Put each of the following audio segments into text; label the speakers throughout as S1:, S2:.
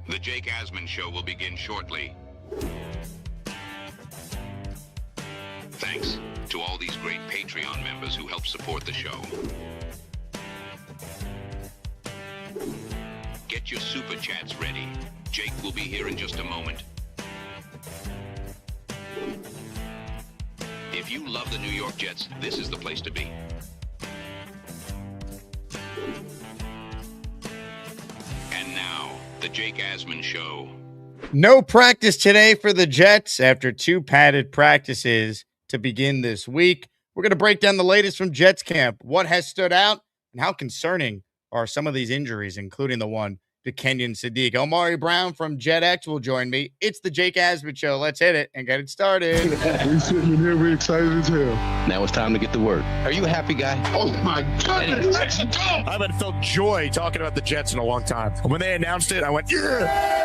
S1: The Jake Asman Show will begin shortly. Thanks to all these great Patreon members who help support the show. Get your super chats ready. Jake will be here in just a moment. If you love the New York Jets, this is the place to be. And now, the Jake Asman Show.
S2: No practice today for the Jets after 2 padded practices to begin this week. We're going to break down the latest from Jets camp, what has stood out, and how concerning are some of these injuries, including the one to Kenyon Sadiq. Omari Brown from JetX will join me. It's the Jake Asman Show. Let's hit it and get it started.
S3: We sitting in here, we excited as hell.
S4: Now it's time to get to work. Are you a happy guy?
S3: Oh my goodness, let's go!
S5: I haven't felt joy talking about the Jets in a long time. When they announced it, I went, yeah!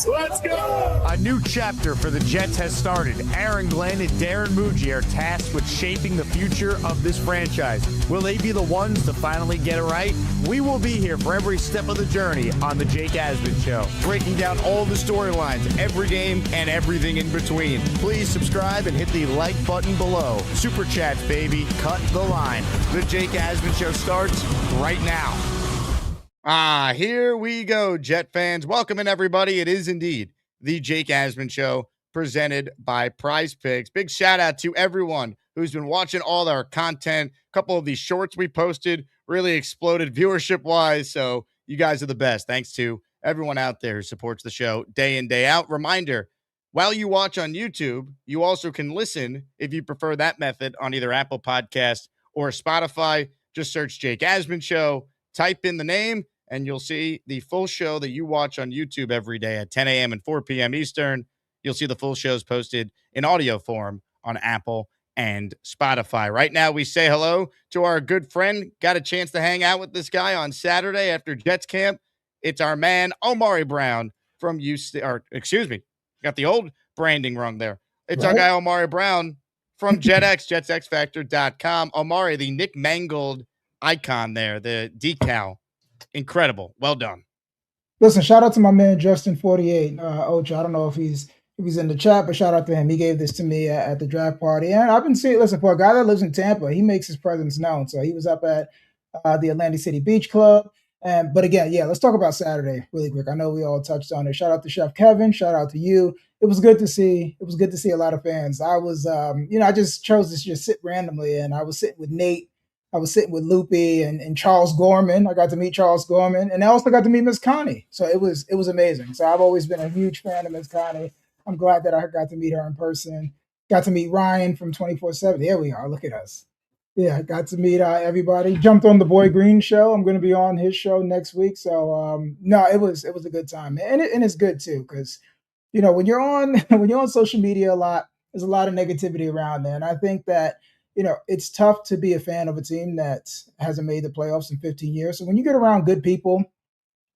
S5: Let's go! A new chapter for the Jets has started. Aaron Glenn and Darren Muji are tasked with shaping the future of this franchise. Will they be the ones to finally get it right? We will be here for every step of the journey on the Jake Asman Show, breaking down all the storylines, every game, and everything in between. Please subscribe and hit the like button below. Super chats, baby. Cut the line. The Jake Asman Show starts right now.
S2: Here we go, Jet fans. Welcome in, everybody. It is indeed the Jake Asman Show presented by PrizePicks. Big shout out to everyone who's been watching all our content. A couple of these shorts we posted really exploded viewership-wise, so you guys are the best. Thanks to everyone out there who supports the show day in, day out. Reminder, while you watch on YouTube, you also can listen, if you prefer that method, on either Apple Podcasts or Spotify. Just search Jake Asman Show, type in the name, and you'll see the full show that you watch on YouTube every day at 10 a.m. and 4 p.m. Eastern. You'll see the full shows posted in audio form on Apple and Spotify. Right now, we say hello to our good friend. Got a chance to hang out with this guy on Saturday after Jets camp. It's our man, Omari Brown from got the old branding wrong there. It's our guy, Omari Brown from JetX, jetsxfactor.com. Omari, the Nick Mangold icon there, the decal. Incredible. Well done.
S6: Listen, shout out to my man Justin48. Ocho, I don't know if he's in the chat, but shout out to him. He gave this to me at the draft party. And I've been seeing, listen, for a guy that lives in Tampa, he makes his presence known. So he was up at the Atlantic City Beach Club. But again, let's talk about Saturday really quick. I know we all touched on it. Shout out to Chef Kevin. Shout out to you. It was good to see. It was good to see a lot of fans. I was, I just chose to just sit randomly, and I was sitting with Nate. I was sitting with Loopy and Charles Gorman. I got to meet Charles Gorman, and I also got to meet Miss Connie. So it was amazing. So I've always been a huge fan of Miss Connie. I'm glad that I got to meet her in person. Got to meet Ryan from 24/7. There we are. Look at us. Yeah, got to meet everybody. Jumped on the Boy Green show. I'm going to be on his show next week. So no, it was a good time, and it's good too because when you're on social media a lot, there's a lot of negativity around there, and I think that. It's tough to be a fan of a team that hasn't made the playoffs in 15 years. So when you get around good people,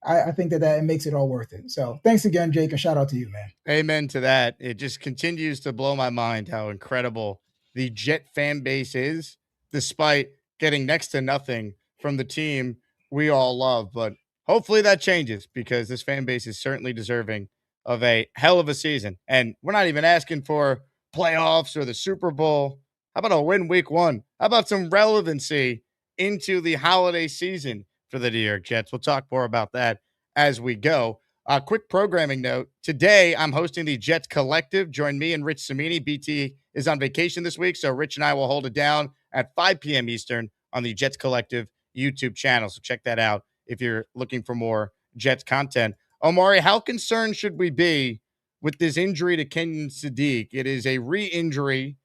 S6: I think that makes it all worth it. So thanks again, Jake, and shout out to you, man.
S2: Amen to that. It just continues to blow my mind how incredible the Jet fan base is, despite getting next to nothing from the team we all love. But hopefully that changes because this fan base is certainly deserving of a hell of a season. And we're not even asking for playoffs or the Super Bowl. How about a win week 1? How about some relevancy into the holiday season for the New York Jets? We'll talk more about that as we go. A quick programming note. Today, I'm hosting the Jets Collective. Join me and Rich Samini. BT is on vacation this week, so Rich and I will hold it down at 5 p.m. Eastern on the Jets Collective YouTube channel. So check that out if you're looking for more Jets content. Omari, how concerned should we be with this injury to Kenyon Sadiq? It is a re-injury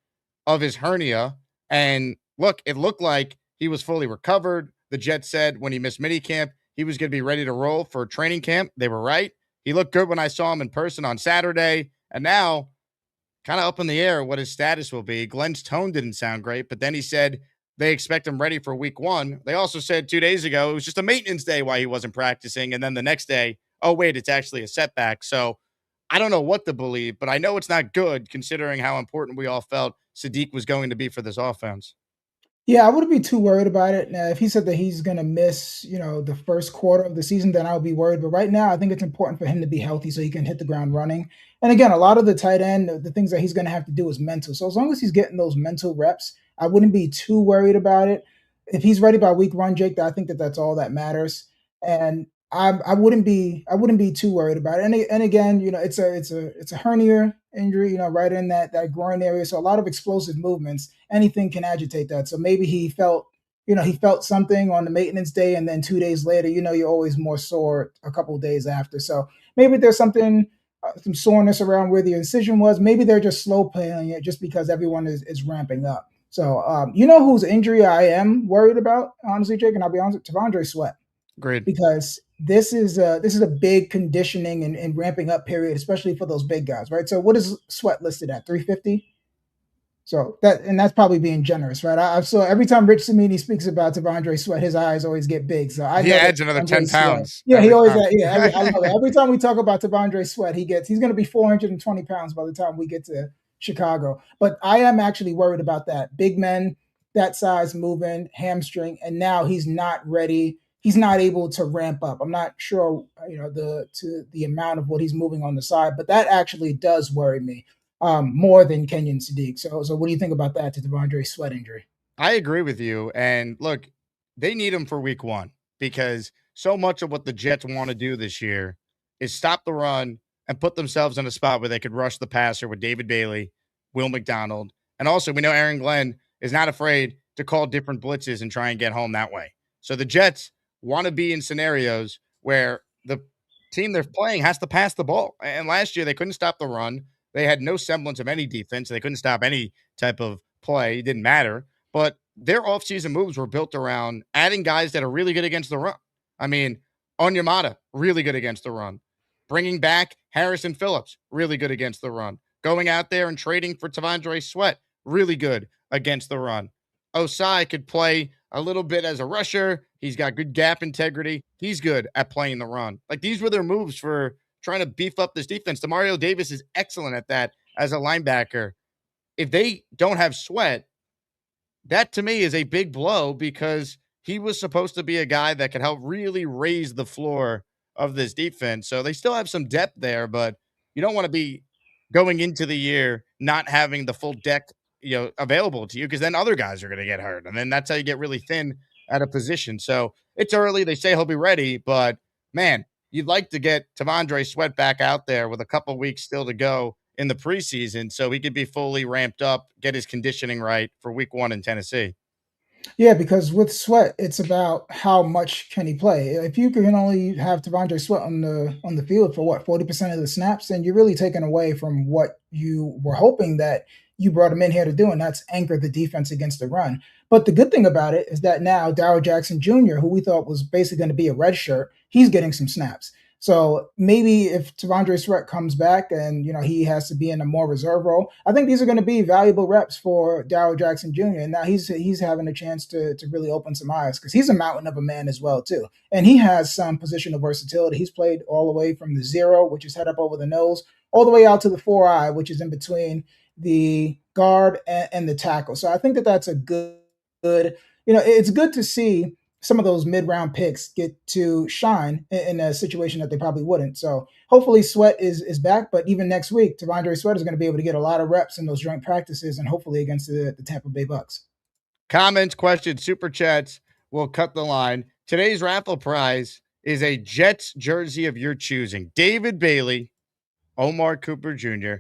S2: of his hernia. And look, it looked like he was fully recovered. The Jets said when he missed minicamp, he was going to be ready to roll for training camp. They were right. He looked good when I saw him in person on Saturday. And now, kind of up in the air what his status will be. Glenn's tone didn't sound great, but then he said they expect him ready for week 1. They also said 2 days ago it was just a maintenance day why he wasn't practicing. And then the next day, oh, wait, it's actually a setback. So I don't know what to believe, but I know it's not good considering how important we all felt Sadiq was going to be for this offense.
S6: Yeah, I wouldn't be too worried about it. Now, if he said that he's going to miss, the first quarter of the season, then I would be worried. But right now, I think it's important for him to be healthy so he can hit the ground running. And again, a lot of the tight end, the things that he's going to have to do is mental. So as long as he's getting those mental reps, I wouldn't be too worried about it. If he's ready by week one, Jake, I think that that's all that matters. And I wouldn't be too worried about it. And again, it's a hernia injury, right in that groin area. So a lot of explosive movements, anything can agitate that. So maybe he felt something on the maintenance day, and then 2 days later, you're always more sore a couple of days after. So maybe there's something, some soreness around where the incision was. Maybe they're just slow playing it just because everyone is ramping up. So whose injury I am worried about, honestly, Jake, and I'll be honest, T'Vondre Sweat,
S2: Agreed.
S6: because this is a big conditioning and ramping up period, especially for those big guys, right? So what is Sweat listed at 350? So that's probably being generous, right? I saw every time Rich Samini speaks about T'Vondre Sweat, his eyes always get big. So I
S2: He
S6: know
S2: adds another 10
S6: T'Vondre Sweat.
S2: pounds.
S6: Yeah, he
S2: every
S6: always
S2: time.
S6: I love it. Every time we talk about T'Vondre Sweat, he's going to be 420 pounds by the time we get to Chicago. But I am actually worried about that. Big men that size moving, hamstring, and now he's not ready. He's not able to ramp up. I'm not sure, the amount of what he's moving on the side, but that actually does worry me more than Kenyon Sadiq. So what do you think about that to T'Vondre Sweat injury?
S2: I agree with you. And look, they need him for week one because so much of what the Jets want to do this year is stop the run and put themselves in a spot where they could rush the passer with David Bailey, Will McDonald. And also, we know Aaron Glenn is not afraid to call different blitzes and try and get home that way. So the Jets want to be in scenarios where the team they're playing has to pass the ball. And last year, they couldn't stop the run. They had no semblance of any defense. They couldn't stop any type of play. It didn't matter. But their offseason moves were built around adding guys that are really good against the run. I mean, Onyemata, really good against the run. Bringing back Harrison Phillips, really good against the run. Going out there and trading for T'Vondre Sweat, really good against the run. Osai could play a little bit as a rusher. He's got good gap integrity. He's good at playing the run. Like, these were their moves for trying to beef up this defense. Demario Davis is excellent at that as a linebacker. If they don't have Sweat, that to me is a big blow because he was supposed to be a guy that could help really raise the floor of this defense. So they still have some depth there, but you don't want to be going into the year not having the full deck, available to you, because then other guys are going to get hurt. And then that's how you get really thin at a position. So it's early. They say he'll be ready, but man, you'd like to get T'Vondre Sweat back out there with a couple weeks still to go in the preseason so he could be fully ramped up, get his conditioning right for week one in Tennessee.
S6: Yeah, because with Sweat, it's about how much can he play. If you can only have T'Vondre Sweat on the field for 40% of the snaps, then you're really taking away from what you were hoping that you brought him in here to do, and that's anchor the defense against the run. But the good thing about it is that now Darryl Jackson Jr., who we thought was basically going to be a red shirt, he's getting some snaps. So maybe if T'Vondre Sweat comes back and he has to be in a more reserve role, I think these are going to be valuable reps for Darryl Jackson Jr. And now he's having a chance to really open some eyes because he's a mountain of a man as well too, and he has some positional versatility. He's played all the way from the 0, which is head up over the nose, all the way out to the 4-eye, which is in between the guard and the tackle. So I think that that's a good. It's good to see some of those mid-round picks get to shine in a situation that they probably wouldn't. So hopefully Sweat is back, but even next week, T'Vondre Sweat is going to be able to get a lot of reps in those joint practices and hopefully against the Tampa Bay Bucks.
S2: Comments, questions, super chats will cut the line. Today's raffle prize is a Jets jersey of your choosing. David Bailey, Omar Cooper Jr.,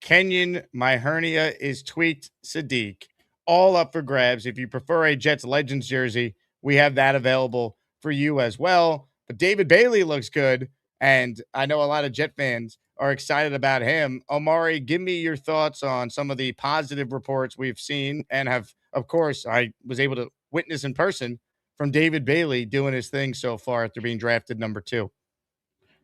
S2: Kenyon, my hernia is tweaked, Sadiq, all up for grabs. If you prefer a Jets Legends jersey, we have that available for you as well. But David Bailey looks good, and I know a lot of Jet fans are excited about him. Omari, give me your thoughts on some of the positive reports we've seen and have, of course, I was able to witness in person from David Bailey doing his thing so far after being drafted number 2.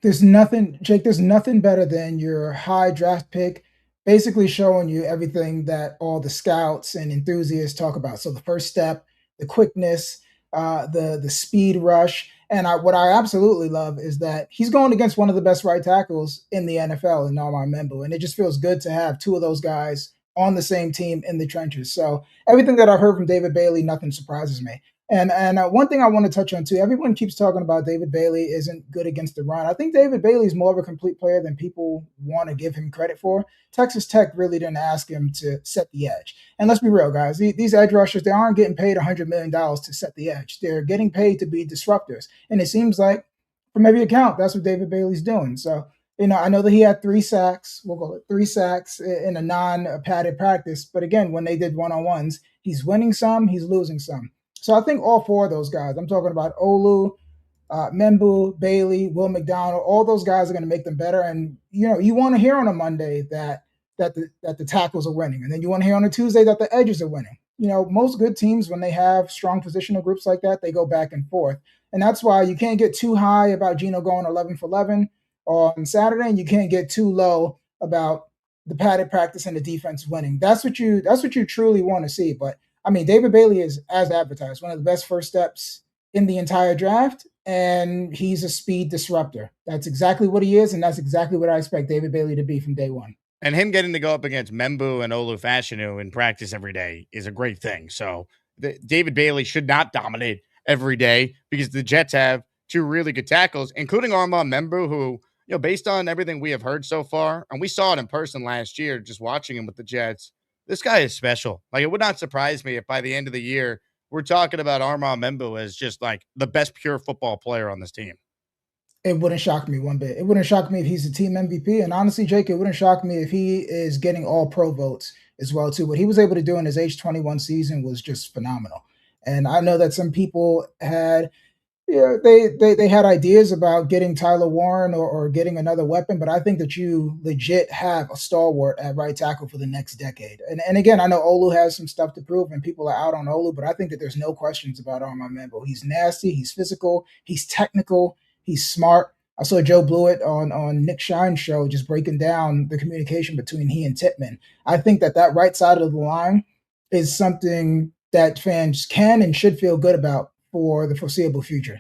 S6: There's nothing better than your high draft pick basically showing you everything that all the scouts and enthusiasts talk about. So the first step, the quickness, the speed rush. And what I absolutely love is that he's going against one of the best right tackles in the NFL in Armand Membou. And it just feels good to have two of those guys on the same team in the trenches. So everything that I've heard from David Bailey, nothing surprises me. And one thing I want to touch on too, everyone keeps talking about David Bailey isn't good against the run. I think David Bailey is more of a complete player than people want to give him credit for. Texas Tech really didn't ask him to set the edge. And let's be real, guys. These edge rushers, they aren't getting paid $100 million to set the edge. They're getting paid to be disruptors. And it seems like from every account, that's what David Bailey's doing. So, I know that he had 3 sacks. We'll call it 3 sacks in a non-padded practice. But again, when they did one-on-ones, he's winning some, he's losing some. So I think all 4 of those guys, I'm talking about Olu, Membou, Bailey, Will McDonald, all those guys are going to make them better. And, you want to hear on a Monday that the tackles are winning. And then you want to hear on a Tuesday that the edges are winning. Most good teams, when they have strong positional groups like that, they go back and forth. And that's why you can't get too high about Geno going 11 for 11 on Saturday, and you can't get too low about the padded practice and the defense winning. That's what you truly want to see. But I mean, David Bailey is, as advertised, one of the best first steps in the entire draft, and he's a speed disruptor. That's exactly what he is, and that's exactly what I expect David Bailey to be from day one.
S2: And him getting to go up against Membou and Olu Fashanu in practice every day is a great thing. So David Bailey should not dominate every day because the Jets have 2 really good tackles, including Armand Membou, who, based on everything we have heard so far, and we saw it in person last year, just watching him with the Jets, this guy is special. Like, it would not surprise me if by the end of the year, we're talking about Armand Membou as just like the best pure football player on this team.
S6: It wouldn't shock me one bit. It wouldn't shock me if he's a team MVP. And honestly, Jake, it wouldn't shock me if he is getting all pro votes as well, too. What he was able to do in his age 21 season was just phenomenal. And I know that some people had, they had ideas about getting Tyler Warren or getting another weapon, but I think that you legit have a stalwart at right tackle for the next decade. And again, I know Olu has some stuff to prove and people are out on Olu, but I think that there's no questions about Armand Membou. He's nasty, he's physical, he's technical, he's smart. I saw Joe Blewett on Nick Shine's show just breaking down the communication between he and Tippmann. I think that right side of the line is something that fans can and should feel good about for the foreseeable future.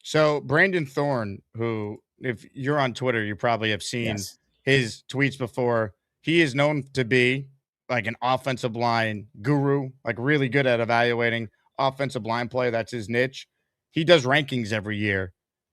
S2: So Brandon Thorne, who, if you're on Twitter, you probably have seen his tweets before. He is known to be like an offensive line guru, like really good at evaluating offensive line play. That's his niche. He does rankings every year,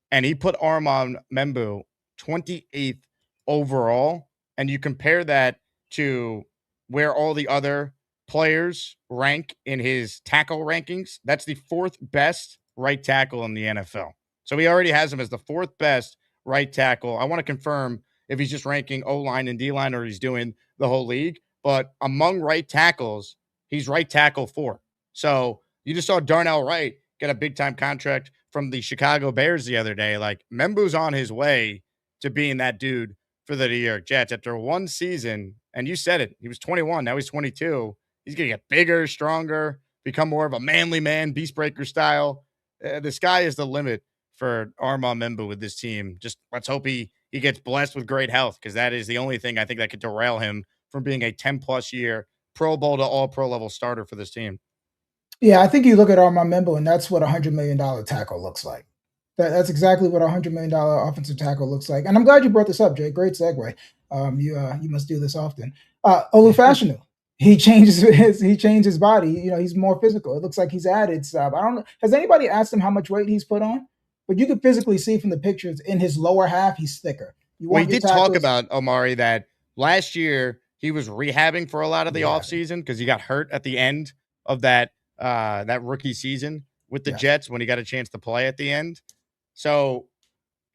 S2: and he put Armand Membou 28th overall. And you compare that to where all the other players rank in his tackle rankings. That's the 4th best right tackle in the NFL. So he already has him as the 4th best right tackle. I want to confirm if he's just ranking O-line and D-line or he's doing the whole league. But among right tackles, he's right tackle 4. So you just saw Darnell Wright get a big-time contract from the Chicago Bears the other day. Like, Membou's on his way to being that dude for the New York Jets. After one season, and you said it, he was 21, now he's 22. He's going to get bigger, stronger, become more of a manly man, beast breaker style. The sky is the limit for Armand Membou with this team. Just let's hope he gets blessed with great health, because that is the only thing I think that could derail him from being a 10-plus year Pro Bowl to all-pro level starter for this team.
S6: Yeah, I think you look at Armand Membou, and that's what a $100 million tackle looks like. That's exactly what a $100 million offensive tackle looks like. And I'm glad you brought this up, Jay. Great segue. You must do this often. Olu Fashanu. He changed his body. He's more physical. It looks like he's added stuff. I don't know. Has anybody asked him how much weight he's put on? But you can physically see from the pictures in his lower half, he's thicker.
S2: We did talk about, Omari, that last year he was rehabbing for a lot of the offseason because he got hurt at the end of that rookie season with the Jets when he got a chance to play at the end. So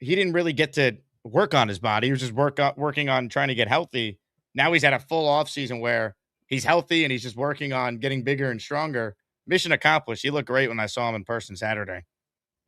S2: he didn't really get to work on his body. He was just working on trying to get healthy. Now he's had a full offseason where he's healthy and he's just working on getting bigger and stronger. Mission accomplished. He looked great when I saw him in person Saturday.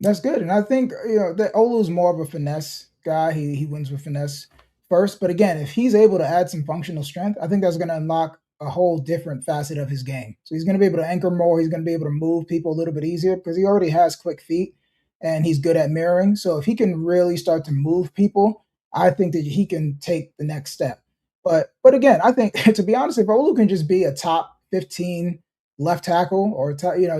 S6: That's good. And I think, that Olu's more of a finesse guy. He wins with finesse first. But again, if he's able to add some functional strength, I think that's going to unlock a whole different facet of his game. So he's going to be able to anchor more. He's going to be able to move people a little bit easier because he already has quick feet and he's good at mirroring. So if he can really start to move people, I think that he can take the next step. But again, I think, to be honest, if Olu can just be a top 15 left tackle or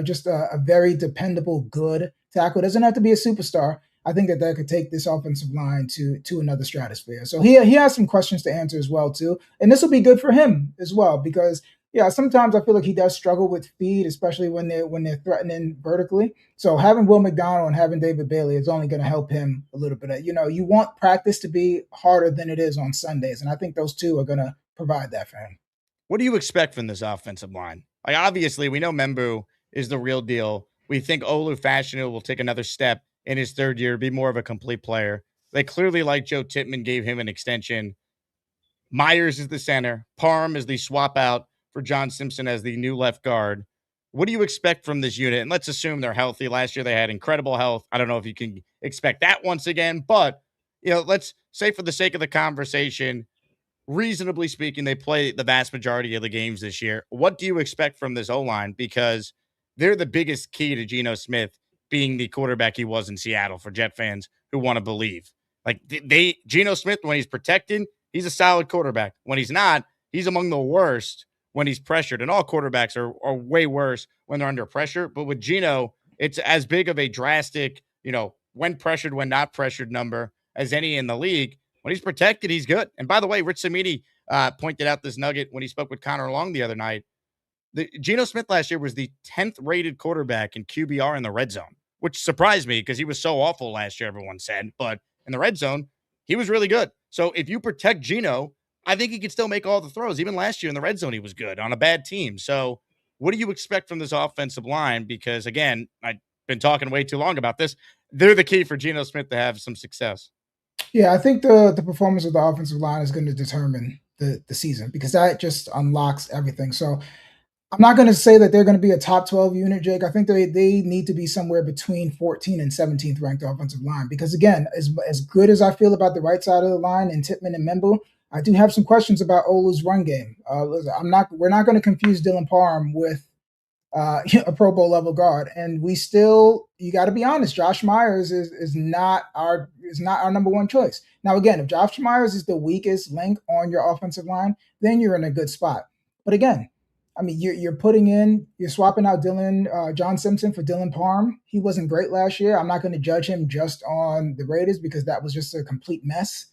S6: just a very dependable, good tackle, doesn't have to be a superstar. I think that could take this offensive line to another stratosphere. So he has some questions to answer as well too, and this will be good for him as well because sometimes I feel like he does struggle with speed, especially when they're threatening vertically. So having Will McDonald and having David Bailey is only going to help him a little bit. You want practice to be harder than it is on Sundays, and I think those two are going to provide that for him.
S2: What do you expect from this offensive line? Like, obviously, we know Membou is the real deal. We think Olu Fashanu will take another step in his third year, be more of a complete player. They clearly like Joe Tippmann, gave him an extension. Myers is the center. Parham is the swap out for John Simpson as the new left guard. What do you expect from this unit? And let's assume they're healthy. Last year they had incredible health. I don't know if you can expect that once again, but let's say for the sake of the conversation, reasonably speaking, they play the vast majority of the games this year. What do you expect from this O-line? Because they're the biggest key to Geno Smith being the quarterback he was in Seattle for Jet fans who want to believe. Like Geno Smith, when he's protected, he's a solid quarterback. When he's not, he's among the worst when he's pressured. And all quarterbacks are way worse when they're under pressure. But with Geno, it's as big of a drastic, when pressured, when not pressured number as any in the league. When he's protected, he's good. And by the way, Rich Cimini pointed out this nugget when he spoke with Connor Long the other night. Geno Smith last year was the 10th rated quarterback in QBR in the red zone, which surprised me because he was so awful last year, everyone said. But in the red zone, he was really good. So if you protect Geno, I think he could still make all the throws. Even last year in the red zone, he was good on a bad team. So what do you expect from this offensive line? Because, again, I've been talking way too long about this. They're the key for Geno Smith to have some success.
S6: Yeah, I think the performance of the offensive line is going to determine the season because that just unlocks everything. So I'm not going to say that they're going to be a top 12 unit, Jake. I think they need to be somewhere between 14th and 17th ranked offensive line because, again, as good as I feel about the right side of the line in Tippmann and Membou, I do have some questions about Olu's run game. We're not going to confuse Dylan Parham with a Pro Bowl level guard, and you got to be honest. Josh Myers is not our number one choice. Now, again, if Josh Myers is the weakest link on your offensive line, then you're in a good spot. But again, I mean, you're swapping out John Simpson for Dylan Parham. He wasn't great last year. I'm not going to judge him just on the Raiders because that was just a complete mess.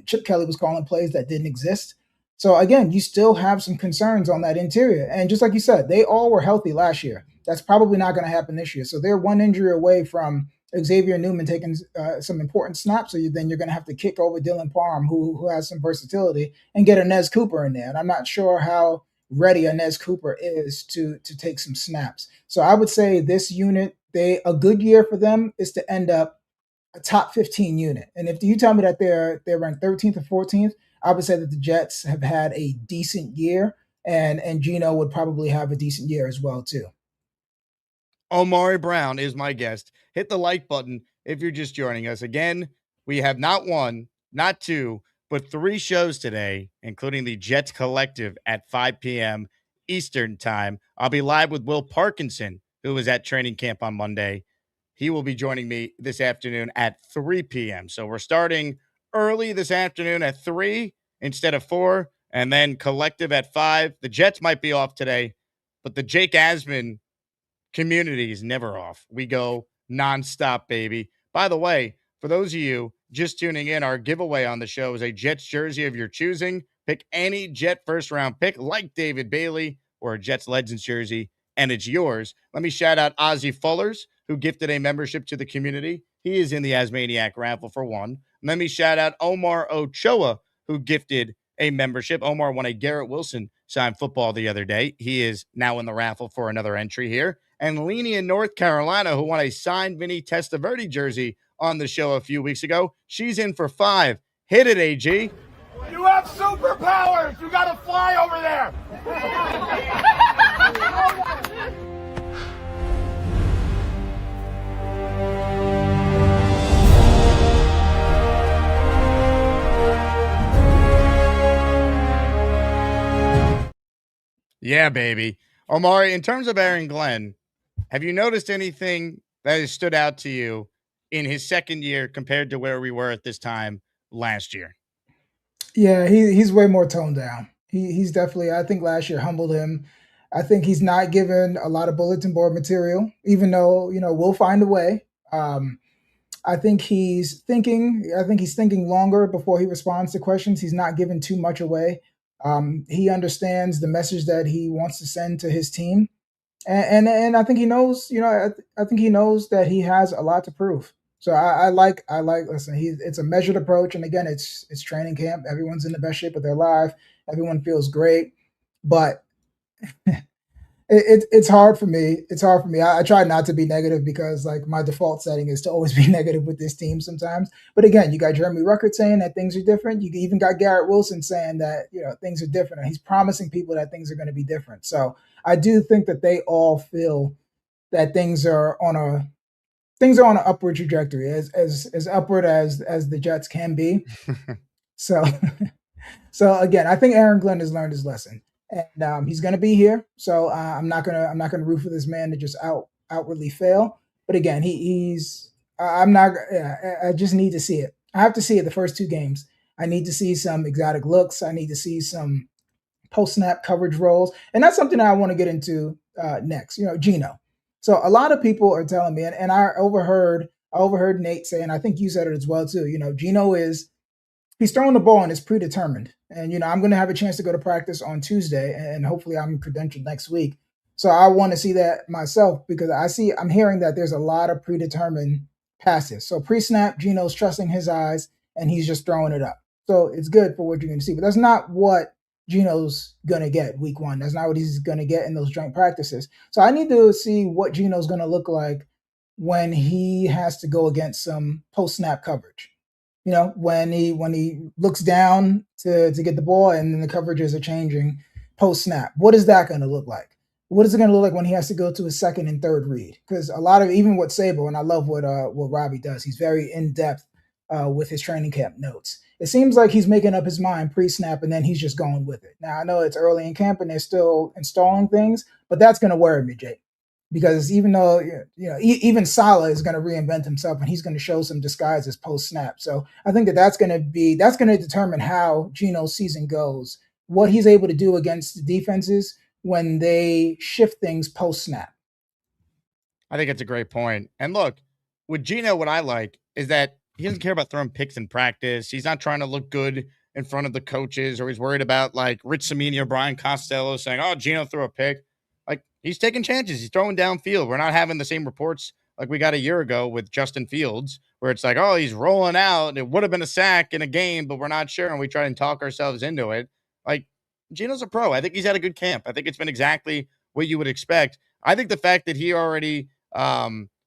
S6: Chip Kelly was calling plays that didn't exist. So again, you still have some concerns on that interior. And just like you said, they all were healthy last year. That's probably not going to happen this year. So they're one injury away from Xavier Newman taking some important snaps. So then you're going to have to kick over Dylan Parham, who has some versatility, and get Inez Cooper in there. And I'm not sure how ready Inez Cooper is to take some snaps. So I would say this unit, a good year for them is to end up a top 15 unit. And if you tell me that they're ranked 13th or 14th, I would say that the Jets have had a decent year, and Geno would probably have a decent year as well too.
S2: Omari Brown is my guest. Hit the like button if you're just joining us. Again, we have not one, not two, but 3 shows today, including the Jets Collective at 5 p.m. Eastern time. I'll be live with Will Parkinson, who was at training camp on Monday. He will be joining me this afternoon at 3 p.m. So we're starting early this afternoon at 3 instead of 4, and then Collective at 5. The Jets might be off today, but the Jake Asman community is never off. We go nonstop, baby. By the way, for those of you just tuning in, our giveaway on the show is a Jets jersey of your choosing. Pick any Jet first-round pick like David Bailey or a Jets Legends jersey, and it's yours. Let me shout out Ozzie Fullers, who gifted a membership to the community. He is in the Asmaniac raffle for one. Let me shout out Omar Ochoa, who gifted a membership. Omar won a Garrett Wilson signed football the other day. He is now in the raffle for another entry here. And Lenny in North Carolina, who won a signed Vinny Testaverde jersey on the show a few weeks ago. She's in for 5. Hit it, AG.
S7: You have superpowers. You got to fly over there.
S2: Yeah, baby. Omari, in terms of Aaron Glenn, have you noticed anything that has stood out to you in his second year compared to where we were at this time last year?
S6: Yeah, he's way more toned down. He's definitely, I think last year humbled him. I think he's not given a lot of bulletin board material, even though, we'll find a way. I think he's thinking. I think he's thinking longer before he responds to questions. He's not giving too much away. He understands the message that he wants to send to his team, and I think he knows. I think he knows that he has a lot to prove. So I like. Listen, it's a measured approach, and again, it's training camp. Everyone's in the best shape of their life. Everyone feels great, but it's hard for me. It's hard for me. I try not to be negative because like my default setting is to always be negative with this team sometimes. But again, you got Jeremy Ruckert saying that things are different. You even got Garrett Wilson saying that things are different, and he's promising people that things are going to be different. So I do think that they all feel that things are on an upward trajectory, as upward as the Jets can be. So so again, I think Aaron Glenn has learned his lesson, and he's going to be here. So I'm not gonna root for this man to just outwardly fail. But again, I'm not. I just need to see it. I have to see it the first two games. I need to see some exotic looks. I need to see some post snap coverage roles, and that's something that I want to get into next. Geno. So a lot of people are telling me, and I overheard Nate say, and I think you said it as well too. Geno he's throwing the ball and is predetermined. And, I'm going to have a chance to go to practice on Tuesday, and hopefully I'm credentialed next week. So I want to see that myself because I'm hearing that there's a lot of predetermined passes. So pre-snap, Geno's trusting his eyes, and he's just throwing it up. So it's good for what you're going to see. But that's not what Geno's going to get week one. That's not what he's going to get in those joint practices. So I need to see what Geno's going to look like when he has to go against some post-snap coverage. When he looks down to get the ball and then the coverages are changing post snap, what is that going to look like? What is it going to look like when he has to go to his second and third read? Because a lot of even what Sabo, and I love what Robbie does, he's very in depth with his training camp notes. It seems like he's making up his mind pre snap and then he's just going with it. Now I know it's early in camp and they're still installing things, but that's going to worry me, Jake. Because even though even Salah is going to reinvent himself and he's going to show some disguises post snap, so I think that's going to determine how Geno's season goes, what he's able to do against the defenses when they shift things post snap.
S2: I think it's a great point. And look, with Geno, what I like is that he doesn't care about throwing picks in practice. He's not trying to look good in front of the coaches, or he's worried about like Rich Cimini or Brian Costello saying, "Oh, Geno threw a pick." Like he's taking chances. He's throwing downfield. We're not having the same reports like we got a year ago with Justin Fields, where it's like, oh, he's rolling out. It would have been a sack in a game, but we're not sure. And we try and talk ourselves into it. Like Geno's a pro. I think he's had a good camp. I think it's been exactly what you would expect. I think the fact that he already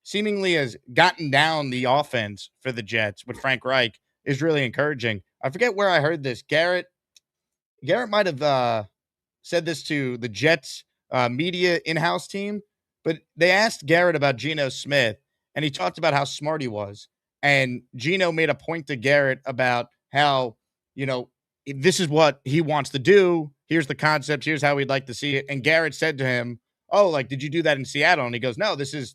S2: seemingly has gotten down the offense for the Jets with Frank Reich is really encouraging. I forget where I heard this. Garrett might have said this to the Jets media in-house team, but they asked Garrett about Geno Smith, and he talked about how smart he was. And Geno made a point to Garrett about how, this is what he wants to do. Here's the concept. Here's how we'd like to see it. And Garrett said to him, "Oh, like, did you do that in Seattle?" And he goes, "No, this is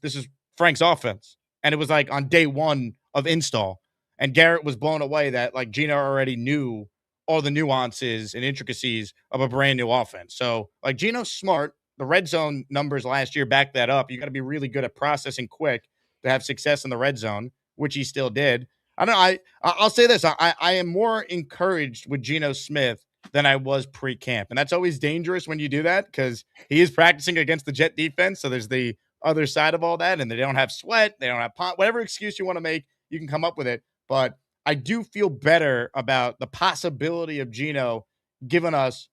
S2: Frank's offense." And it was like on day one of install. And Garrett was blown away that like Geno already knew all the nuances and intricacies of a brand new offense. So like Geno's smart. The red zone numbers last year back that up. You got to be really good at processing quick to have success in the red zone, which he still did. I don't know. I'll say this. I am more encouraged with Geno Smith than I was pre-camp. And that's always dangerous when you do that because he is practicing against the Jet defense. So there's the other side of all that. And they don't have Sweat. They don't have Pont. Whatever excuse you want to make, you can come up with it. But I do feel better about the possibility of Geno giving us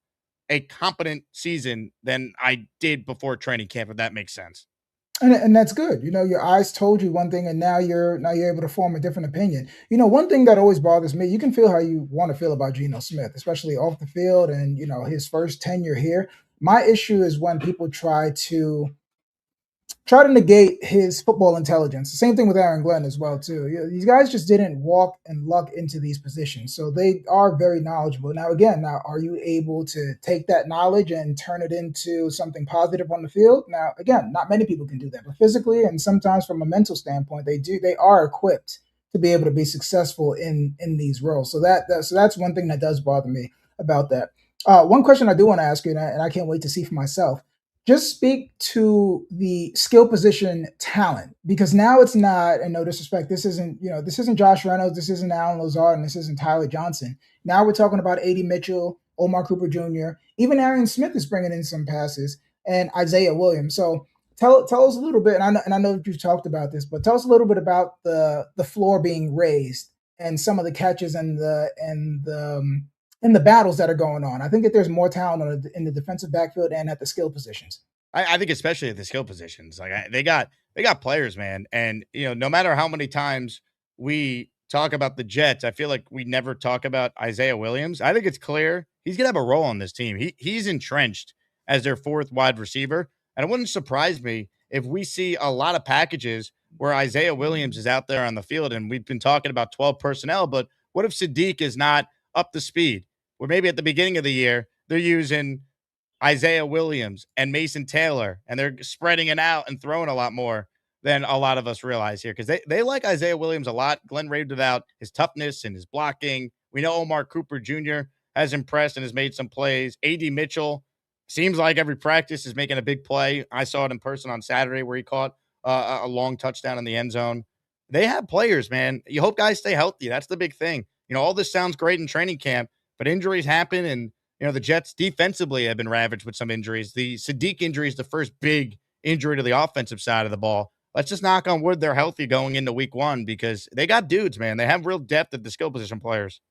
S2: a competent season than I did before training camp, if that makes sense.
S6: And that's good. Your eyes told you one thing and now you're able to form a different opinion. One thing that always bothers me, you can feel how you want to feel about Geno Smith, especially off the field and, his first tenure here. My issue is when people try to negate his football intelligence. The same thing with Aaron Glenn as well, too. These guys just didn't walk and luck into these positions. So they are very knowledgeable. Now, are you able to take that knowledge and turn it into something positive on the field? Now, again, not many people can do that. But physically and sometimes from a mental standpoint, they are equipped to be able to be successful in these roles. So that's one thing that does bother me about that. One question I do want to ask you, and I can't wait to see for myself. just speak to the skill position talent, because now it's not, and no disrespect, this isn't Josh Reynolds, this isn't Alan Lazard, and this isn't Tyler Johnson. Now we're talking about A.D. Mitchell, Omar Cooper Jr., even Aaron Smith is bringing in some passes, and Isaiah Williams. So tell us a little bit, and I know you've talked about this, but tell us a little bit about the floor being raised and some of the catches and the battles that are going on. I think that there's more talent in the defensive backfield and at the skill positions.
S2: I think especially at the skill positions, they got players, man. And no matter how many times we talk about the Jets, I feel like we never talk about Isaiah Williams. I think it's clear he's gonna have a role on this team. He's entrenched as their fourth wide receiver, and it wouldn't surprise me if we see a lot of packages where Isaiah Williams is out there on the field. And we've been talking about 12 personnel, but what if Sadiq is not up to speed? Where maybe at the beginning of the year, they're using Isaiah Williams and Mason Taylor, and they're spreading it out and throwing a lot more than a lot of us realize here, because they like Isaiah Williams a lot. Glenn raved about his toughness and his blocking. We know Omar Cooper Jr. has impressed and has made some plays. A.D. Mitchell seems like every practice is making a big play. I saw it in person on Saturday where he caught a long touchdown in the end zone. They have players, man. You hope guys stay healthy. That's the big thing. All this sounds great in training camp, but injuries happen, and the Jets defensively have been ravaged with some injuries. The Sadiq injury is the first big injury to the offensive side of the ball. Let's just knock on wood they're healthy going into week one, because they got dudes, man. They have real depth at the skill position players.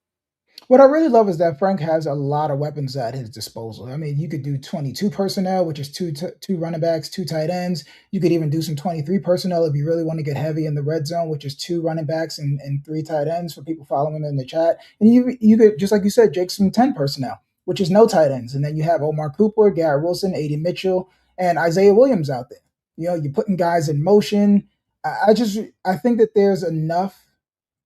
S6: What I really love is that Frank has a lot of weapons at his disposal. I mean, you could do 22 personnel, which is two running backs, 2 tight ends. You could even do some 23 personnel if you really want to get heavy in the red zone, which is 2 running backs and 3 tight ends for people following in the chat. And you could, just like you said, Jake, some 10 personnel, which is no tight ends. And then you have Omar Cooper, Garrett Wilson, A.D. Mitchell, and Isaiah Williams out there. You're putting guys in motion. I think that there's enough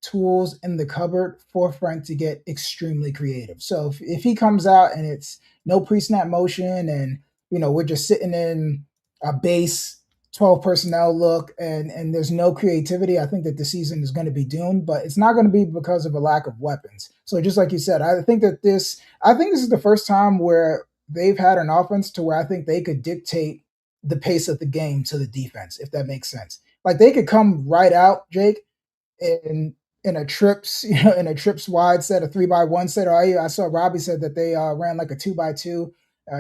S6: tools in the cupboard for Frank to get extremely creative. So if he comes out and it's no pre-snap motion and, we're just sitting in a base 12 personnel look and there's no creativity, I think that the season is going to be doomed, but it's not going to be because of a lack of weapons. So just like you said, I think this is the first time where they've had an offense to where I think they could dictate the pace of the game to the defense, if that makes sense. Like they could come right out, Jake, in a trips wide set, a 3x1 set. Or I saw Robbie said that they ran like a 2x2.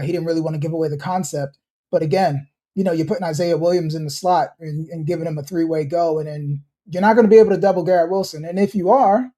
S6: He didn't really want to give away the concept, but again, you're putting Isaiah Williams in the slot and giving him a 3-way go, and then you're not going to be able to double Garrett Wilson. And if you are,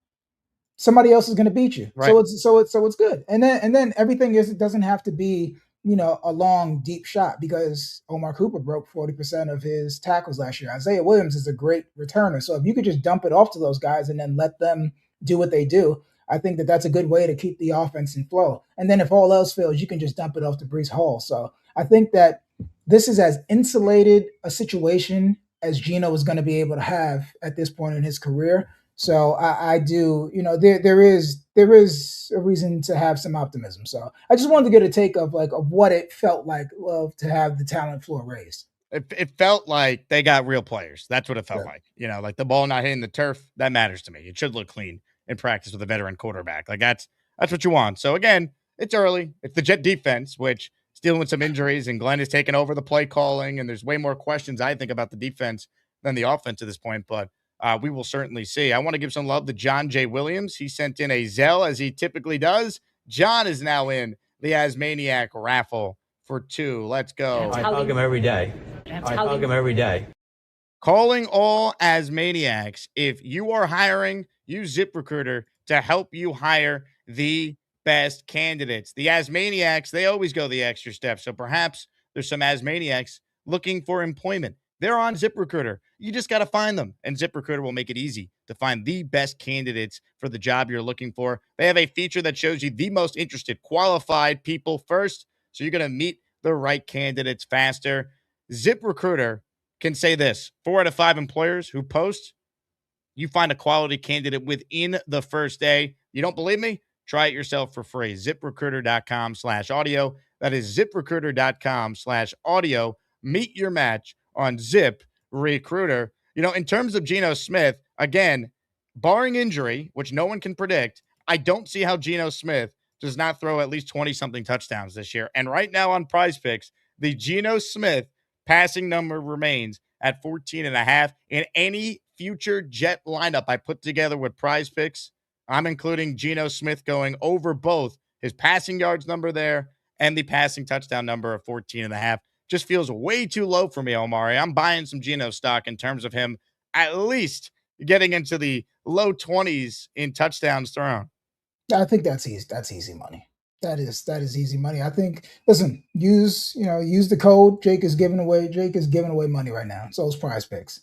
S6: somebody else is going to beat you. Right. So it's good. And then everything it doesn't have to be a long deep shot, because Omar Cooper broke 40% of his tackles last year. Isaiah Williams is a great returner. So if you could just dump it off to those guys and then let them do what they do, I think that that's a good way to keep the offense in flow. And then if all else fails, you can just dump it off to Breece Hall. So I think that this is as insulated a situation as Geno is going to be able to have at this point in his career. So I do, there is a reason to have some optimism. So I just wanted to get a take of what it felt like to have the talent floor raised.
S2: It felt like they got real players. That's what it felt like. Like the ball not hitting the turf, that matters to me. It should look clean in practice with a veteran quarterback. Like that's what you want. So again, it's early. It's the Jet defense, which is dealing with some injuries, and Glenn is taking over the play calling, and there's way more questions, I think, about the defense than the offense at this point. But we will certainly see. I want to give some love to John J. Williams. He sent in a Zelle, as he typically does. John is now in the Asmaniac raffle for 2. Let's go.
S8: I hug him every day. I hug him every day.
S2: Calling all Asmaniacs. If you are hiring, use ZipRecruiter to help you hire the best candidates. The Asmaniacs, they always go the extra step. So perhaps there's some Asmaniacs looking for employment. They're on ZipRecruiter. You just got to find them, and ZipRecruiter will make it easy to find the best candidates for the job you're looking for. They have a feature that shows you the most interested, qualified people first, so you're going to meet the right candidates faster. ZipRecruiter can say this: 4 out of 5 employers who post, you find a quality candidate within the first day. You don't believe me? Try it yourself for free. ZipRecruiter.com/audio. That is ZipRecruiter.com/audio. Meet your match on ZipRecruiter. In terms of Geno Smith, again, barring injury, which no one can predict, I don't see how Geno Smith does not throw at least 20-something touchdowns this year. And right now on PrizePicks, the Geno Smith passing number remains at 14.5. In any future Jet lineup I put together with PrizePicks, I'm including Geno Smith going over both his passing yards number there and the passing touchdown number of 14.5. Just feels way too low for me, Omari. I'm buying some Geno stock in terms of him at least getting into the low 20s in touchdowns thrown.
S6: I think that's easy. That's easy money. That is easy money. I think. Listen, use the code. Jake is giving away money right now. So it's PrizePicks.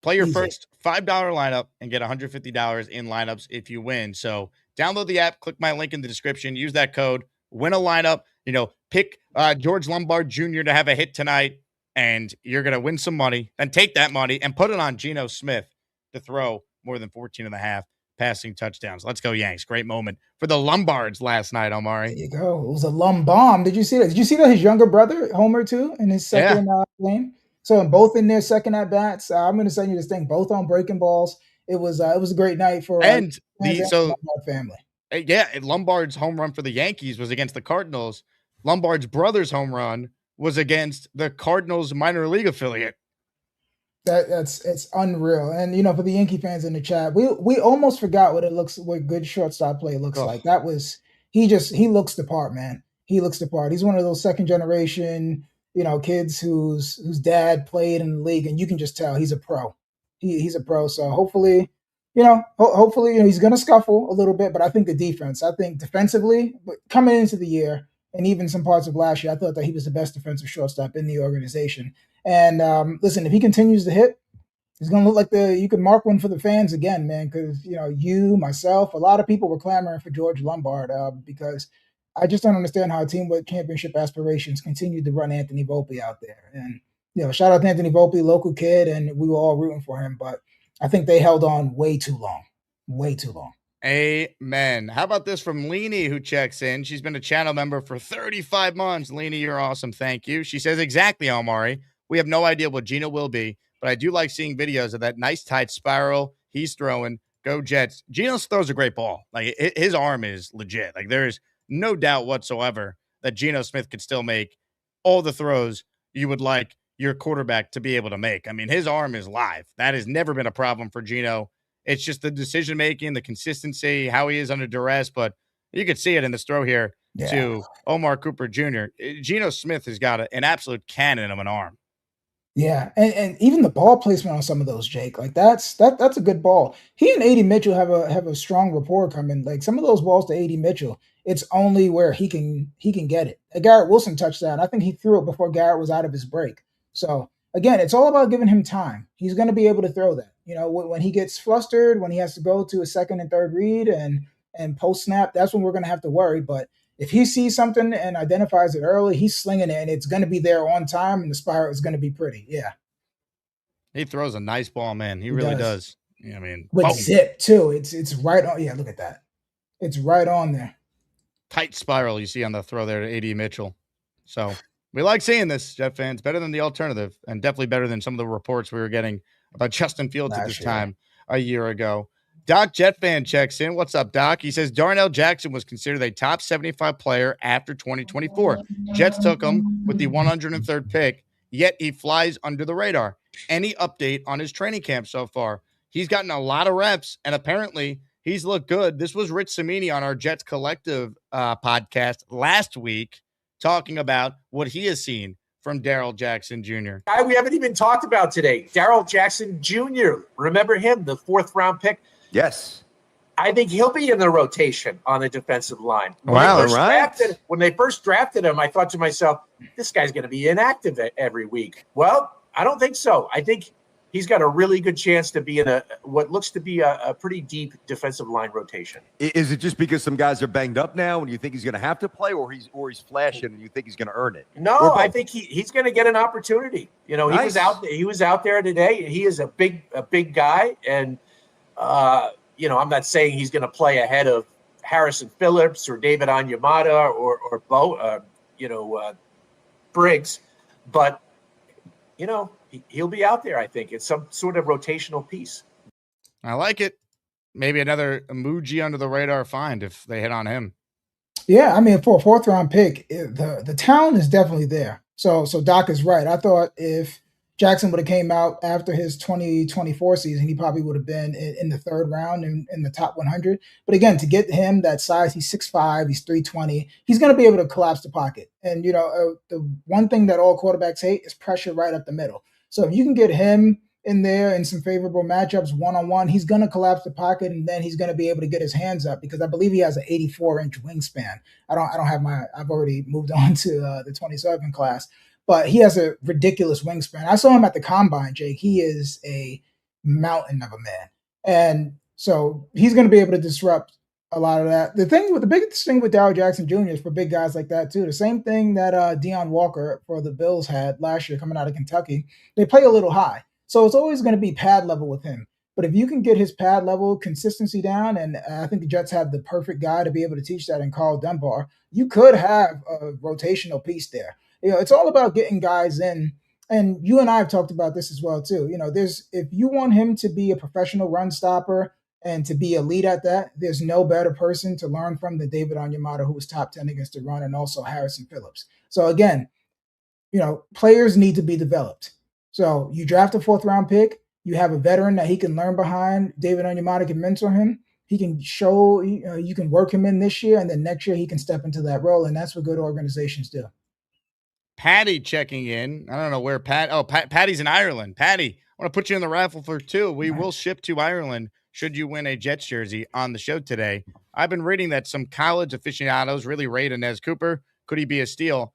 S2: Play your first $5 lineup and get $150 in lineups if you win. So download the app, click my link in the description, use that code, win a lineup. Pick George Lombard Jr. to have a hit tonight, and you're gonna win some money. Then take that money and put it on Geno Smith to throw more than 14.5 passing touchdowns. Let's go, Yanks. Great moment for the Lombards last night, Omari.
S6: There you go. It was a lum bomb. Did you see that? Did you see that his younger brother, Homer, too, in his second game? So both in their second at-bats. I'm going to send you this thing, both on breaking balls. It was a great night for
S2: the
S6: Lombard family.
S2: Yeah, Lombard's home run for the Yankees was against the Cardinals. Lombard's brother's home run was against the Cardinals minor league affiliate.
S6: It's unreal. And for the Yankee fans in the chat, we almost forgot what good shortstop play looks like. That was he looks the part, man. He looks the part. He's one of those second generation, kids whose dad played in the league, and you can just tell he's a pro. He's a pro. So hopefully, he's gonna scuffle a little bit, but I think defensively, but coming into the year and even some parts of last year, I thought that he was the best defensive shortstop in the organization. And listen, if he continues to hit, he's going to look like you can mark one for the fans again, man, because, you, myself, a lot of people were clamoring for George Lombard because I just don't understand how a team with championship aspirations continued to run Anthony Volpe out there. And, shout out to Anthony Volpe, local kid, and we were all rooting for him. But I think they held on way too long. Way too long.
S2: Amen. How about this from Leanie, who checks in? She's been a channel member for 35 months. Leanie, you're awesome. Thank you. She says, exactly, Omari. We have no idea what Geno will be, but I do like seeing videos of that nice tight spiral he's throwing. Go Jets. Geno throws a great ball. Like, his arm is legit. Like, there is no doubt whatsoever that Geno Smith could still make all the throws you would like your quarterback to be able to make. I mean, his arm is live. That has never been a problem for Geno. It's just the decision-making, the consistency, how he is under duress, but you could see it in this throw here to Omar Cooper Jr. Geno Smith has got an absolute cannon of an arm.
S6: Yeah, and even the ball placement on some of those, Jake, like that's a good ball. He and A.D. Mitchell have a strong rapport coming. Like some of those balls to A.D. Mitchell, it's only where he can get it. A Garrett Wilson touchdown, I think he threw it before Garrett was out of his break. So again, it's all about giving him time. He's going to be able to throw that. When he gets flustered, when he has to go to a second and third read and post snap, that's when we're going to have to worry. But if he sees something and identifies it early, he's slinging it, and it's going to be there on time, and the spiral is going to be pretty. Yeah.
S2: He throws a nice ball, man. He really does. Yeah, I mean,
S6: with zip too. It's right on. Yeah, look at that. It's right on there.
S2: Tight spiral you see on the throw there to A.D. Mitchell. So we like seeing this, Jet fans. Better than the alternative, and definitely better than some of the reports we were getting about Justin Fields at this time a year ago. Doc Jet fan checks in. What's up, Doc? He says Darnell Jackson was considered a top 75 player after 2024. Jets took him with the 103rd pick, yet he flies under the radar. Any update on his training camp so far? He's gotten a lot of reps, and apparently he's looked good. This was Rich Cimini on our Jets Collective podcast last week talking about what he has seen from Darrell Jackson Jr.
S9: Guy we haven't even talked about today, Darrell Jackson Jr. Remember him, the 4th-round pick?
S10: Yes.
S9: I think he'll be in the rotation on the defensive line. When they first drafted him, I thought to myself, this guy's going to be inactive every week. Well, I don't think so. I think he's got a really good chance to be in what looks to be a pretty deep defensive line rotation.
S10: Is it just because some guys are banged up now and you think he's going to have to play, or he's flashing and you think he's going to earn it?
S9: No, I think he's going to get an opportunity. Nice. He was out there today. He is a big guy, and I'm not saying he's going to play ahead of Harrison Phillips or David Onyemata or Briggs, but he'll be out there. I think it's some sort of rotational piece.
S2: I like it. Maybe another Muji under the radar find if they hit on him.
S6: Yeah, I mean, for a fourth round pick, the talent is definitely there. So Doc is right. I thought if Jackson would have came out after his 2024 season, he probably would have been in the third round in the top 100. But again, to get him that size, he's 6'5", he's 320. He's going to be able to collapse the pocket. And the one thing that all quarterbacks hate is pressure right up the middle. So if you can get him in there in some favorable matchups one-on-one, he's going to collapse the pocket, and then he's going to be able to get his hands up because I believe he has an 84-inch wingspan. I've already moved on to the 27 class, but he has a ridiculous wingspan. I saw him at the combine, Jake. He is a mountain of a man. And so he's going to be able to disrupt a lot of that. The biggest thing with Darryl Jackson Jr. is for big guys like that too. The same thing that Deion Walker for the Bills had last year coming out of Kentucky. They play a little high. So it's always going to be pad level with him. But if you can get his pad level consistency down, and I think the Jets have the perfect guy to be able to teach that in Carl Dunbar, you could have a rotational piece there. It's all about getting guys in. And you and I have talked about this as well, too. If you want him to be a professional run stopper and to be elite at that, there's no better person to learn from than David Onyemata, who was top 10 against the run, and also Harrison Phillips. So again, players need to be developed. So you draft a fourth round pick, you have a veteran that he can learn behind. David Onyemata can mentor him. He can show, you can work him in this year, and then next year he can step into that role. And that's what good organizations do.
S2: Patty checking in. I don't know where Patty's in Ireland. Patty, I want to put you in the raffle for 2. We will ship to Ireland should you win a Jets jersey on the show today. I've been reading that some college aficionados really rate Inez Cooper. Could he be a steal?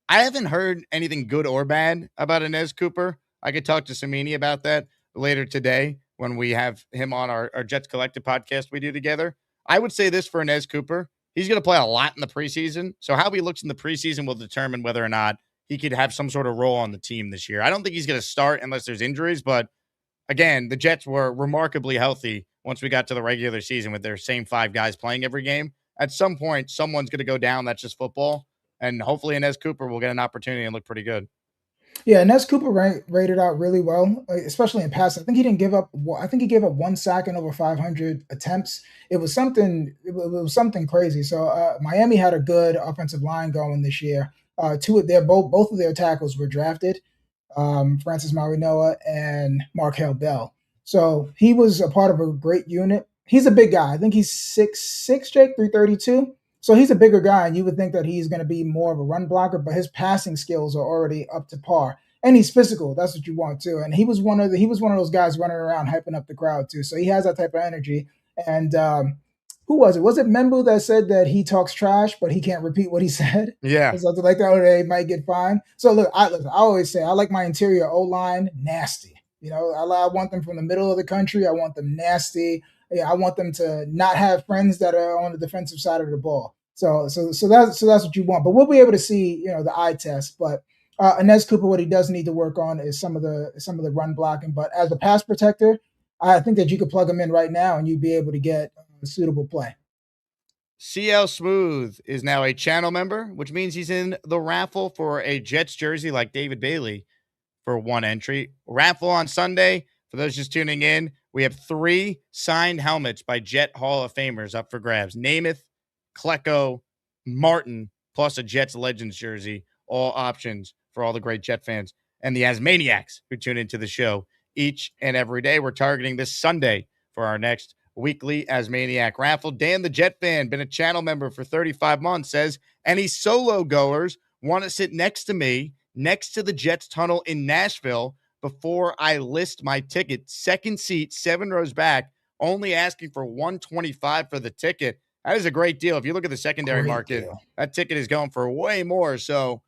S2: I haven't heard anything good or bad about Inez Cooper. I could talk to Samini about that later today when we have him on our Jets Collective podcast we do together. I would say this for Inez Cooper. He's going to play a lot in the preseason. So how he looks in the preseason will determine whether or not he could have some sort of role on the team this year. I don't think he's going to start unless there's injuries. But again, the Jets were remarkably healthy once we got to the regular season with their same 5 guys playing every game. At some point, someone's going to go down. That's just football. And hopefully Inez Cooper will get an opportunity and look pretty good.
S6: Yeah, Inez Cooper rated out really well, especially in passing. I think he didn't give up. I think he gave up 1 sack in over 500 attempts. It was something. It was something crazy. So Miami had a good offensive line going this year. Both of their tackles were drafted, Francis Marinoa and Markel Bell. So he was a part of a great unit. He's a big guy. I think he's 6'6", Jake, 332. So he's a bigger guy, and you would think that he's going to be more of a run blocker, but his passing skills are already up to par. And he's physical. That's what you want too. And he was one of those guys running around hyping up the crowd too. So he has that type of energy. And who was it? Was it Membou that said that he talks trash, but he can't repeat what he said?
S2: Yeah.
S6: Or something like that, or they might get fined. So look, I always say I like my interior O-line nasty. I want them from the middle of the country. I want them nasty. I want them to not have friends that are on the defensive side of the ball. So that's what you want. But we'll be able to see, the eye test. But Inez Cooper, what he does need to work on is some of the run blocking. But as a pass protector, I think that you could plug him in right now and you'd be able to get a suitable play.
S2: CL Smooth is now a channel member, which means he's in the raffle for a Jets jersey like David Bailey for 1 entry. Raffle on Sunday. For those just tuning in, we have 3 signed helmets by Jet Hall of Famers up for grabs. Namath, Klecko, Martin, plus a Jets Legends jersey. All options for all the great Jet fans and the Asmaniacs who tune into the show each and every day. We're targeting this Sunday for our next weekly Asmaniac raffle. Dan the Jet fan, been a channel member for 35 months, says, any solo goers want to sit next to me, next to the Jets tunnel in Nashville before I list my ticket. Second seat, 7 rows back, only asking for $125 for the ticket. That is a great deal. If you look at the secondary market, that ticket is going for way more. So,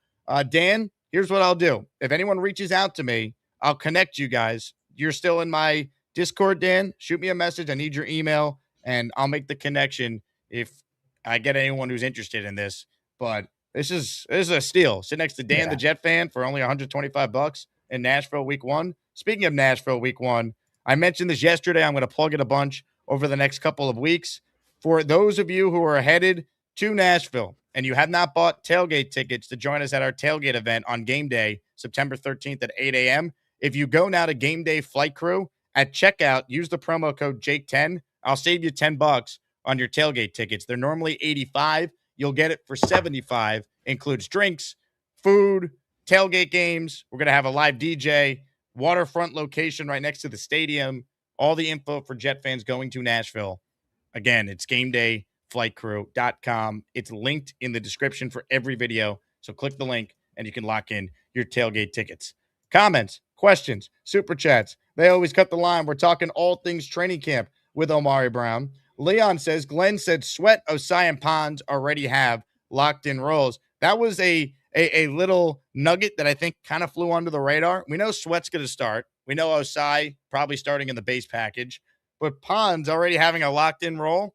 S2: Dan, here's what I'll do. If anyone reaches out to me, I'll connect you guys. You're still in my Discord, Dan. Shoot me a message. I need your email, and I'll make the connection if I get anyone who's interested in this. But this is a steal. Sit next to Dan the Jet fan for only $125 in Nashville week 1. Speaking of Nashville week 1, I mentioned this yesterday. I'm going to plug it a bunch over the next couple of weeks. For those of you who are headed to Nashville and you have not bought tailgate tickets to join us at our tailgate event on game day, September 13th at 8 a.m., if you go now to Game Day Flight Crew, at checkout, use the promo code Jake10. I'll save you $10 on your tailgate tickets. They're normally $85. you'll get it for $75. Includes drinks, food, tailgate games. We're going to have a live DJ, waterfront location right next to the stadium. All the info for Jet fans going to Nashville. Again, it's GameDayFlightCrew.com. It's linked in the description for every video. So click the link and you can lock in your tailgate tickets. Comments, questions, super chats. They always cut the line. We're talking all things training camp with Omari Brown. Leon says, Glenn said Sweat, Osai, and Pons already have locked in roles. That was a little nugget that I think kind of flew under the radar. We know Sweat's going to start. We know Osai probably starting in the base package. But Pons already having a locked-in role,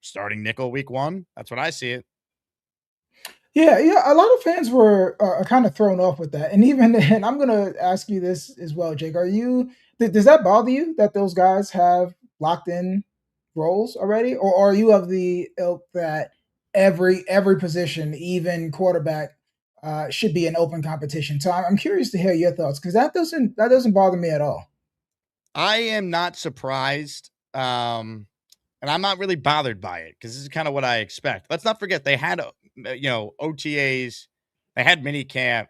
S2: starting nickel week 1. That's what I see it.
S6: Yeah. A lot of fans were kind of thrown off with that, and I'm going to ask you this as well, Jake. Does that bother you that those guys have locked-in roles already, or are you of the ilk that every position, even quarterback, should be an open competition? So I'm curious to hear your thoughts, because that doesn't bother me at all.
S2: I am not surprised, and I'm not really bothered by it because this is kind of what I expect. Let's not forget they had, OTAs, they had mini camp.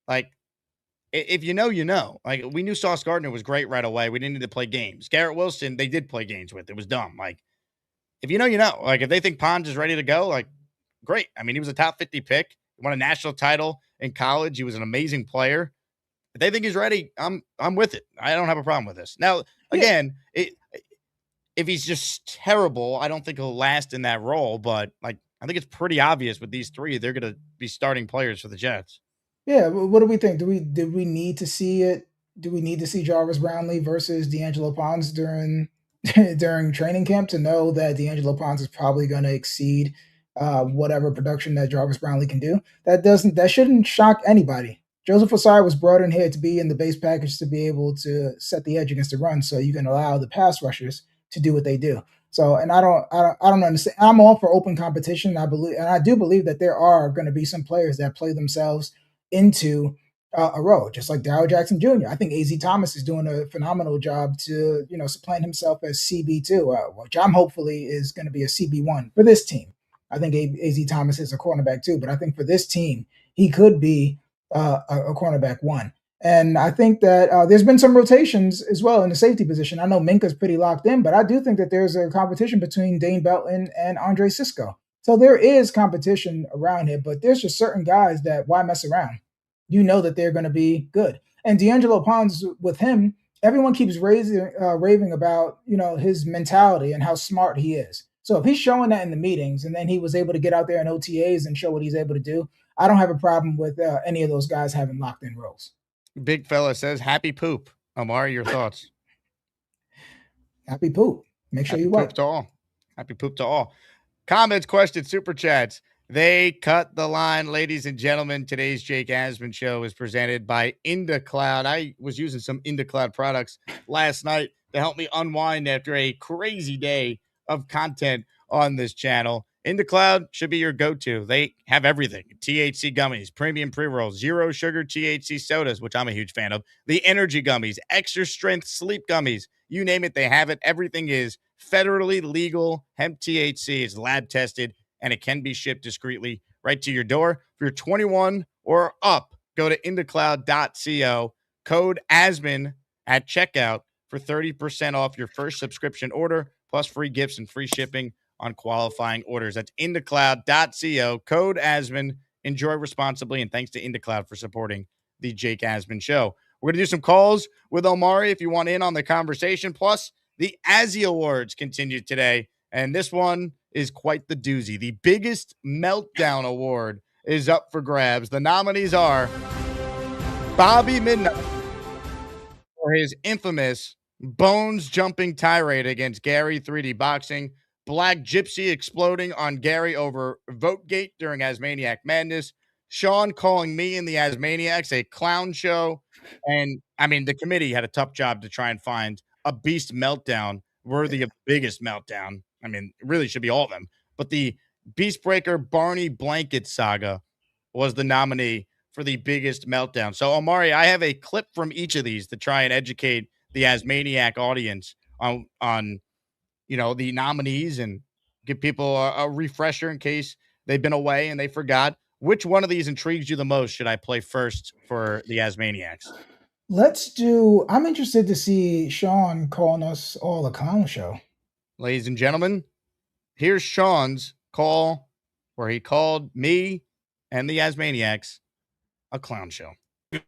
S2: Like, if you know, you know. Like, we knew Sauce Gardner was great right away. We didn't need to play games. Garrett Wilson, they did play games with. It was dumb. Like, if you know, you know. Like, if they think Pons is ready to go, like, great. I mean, he was a top 50 pick. He won a national title in college. He was an amazing player. If they think he's ready, I'm with it. I don't have a problem with this. Now, again, if he's just terrible, I don't think he'll last in that role. But I think it's pretty obvious with these three, they're going to be starting players for the Jets.
S6: Yeah, what do we think? Do we need to see it? Do we need to see Jarvis Brownlee versus D'Angelo Pons during training camp to know that D'Angelo Pons is probably going to exceed whatever production that Jarvis Brownlee can do? That shouldn't shock anybody. Joseph Osai was brought in here to be in the base package to be able to set the edge against the run, so you can allow the pass rushers to do what they do. So, and I don't understand. I'm all for open competition. I do believe that there are going to be some players that play themselves into a role, just like Darryl Jackson Jr. I think AZ Thomas is doing a phenomenal job to supplant himself as CB2, which I'm hopefully is going to be a CB1 for this team. I think AZ Thomas is a cornerback too, but I think for this team he could be a cornerback 1. And I think that there's been some rotations as well in the safety position. I know Minka's pretty locked in, but I do think that there's a competition between Dane Belton and Andre Sisco. So there is competition around here, but there's just certain guys that why mess around? You know that they're going to be good. And D'Angelo Pons, with him, everyone keeps raving about his mentality and how smart he is. So if he's showing that in the meetings and then he was able to get out there in OTAs and show what he's able to do, I don't have a problem with any of those guys having locked in roles.
S2: Big fella says, happy poop. Omari, your thoughts?
S6: Happy poop. Make sure you
S2: poop to all. Happy poop to all. Comments, questions, super chats. They cut the line, ladies and gentlemen. Today's Jake Asman show is presented by IndaCloud. I was using some IndaCloud products last night to help me unwind after a crazy day of content on this channel. IndaCloud should be your go-to. They have everything. THC gummies, premium pre-rolls, zero sugar THC sodas, which I'm a huge fan of, the energy gummies, extra strength sleep gummies. You name it, they have it. Everything is federally legal. Hemp THC is lab tested, and it can be shipped discreetly right to your door. If you're 21 or up, go to indacloud.co, code ASMAN at checkout for 30% off your first subscription order, plus free gifts and free shipping on qualifying orders. That's indacloud.co, code ASMAN. Enjoy responsibly, and thanks to IndaCloud for supporting the Jake Asman Show. We're going to do some calls with Omari if you want in on the conversation. Plus, the Azzy Awards continue today, and this one is quite the doozy. The biggest meltdown award is up for grabs. The nominees are Bobby Midnight for his infamous bones-jumping tirade against Gary 3D Boxing, Black Gypsy exploding on Gary over Votegate during Asmaniac Madness, Sean calling me and the Asmaniacs a clown show, and, I mean, the committee had a tough job to try and find a beast meltdown worthy of the biggest meltdown. I mean, it really should be all of them. But the Beastbreaker Barney Blanket saga was the nominee for the biggest meltdown. So, Omari, I have a clip from each of these to try and educate the Asmaniac audience on the nominees and give people a refresher in case they've been away and they forgot. Which one of these intrigues you the most? Should I play first for the Asmaniacs?
S6: I'm interested to see Sean calling us all a clown show.
S2: Ladies and gentlemen, here's Sean's call where he called me and the Asmaniacs a clown show.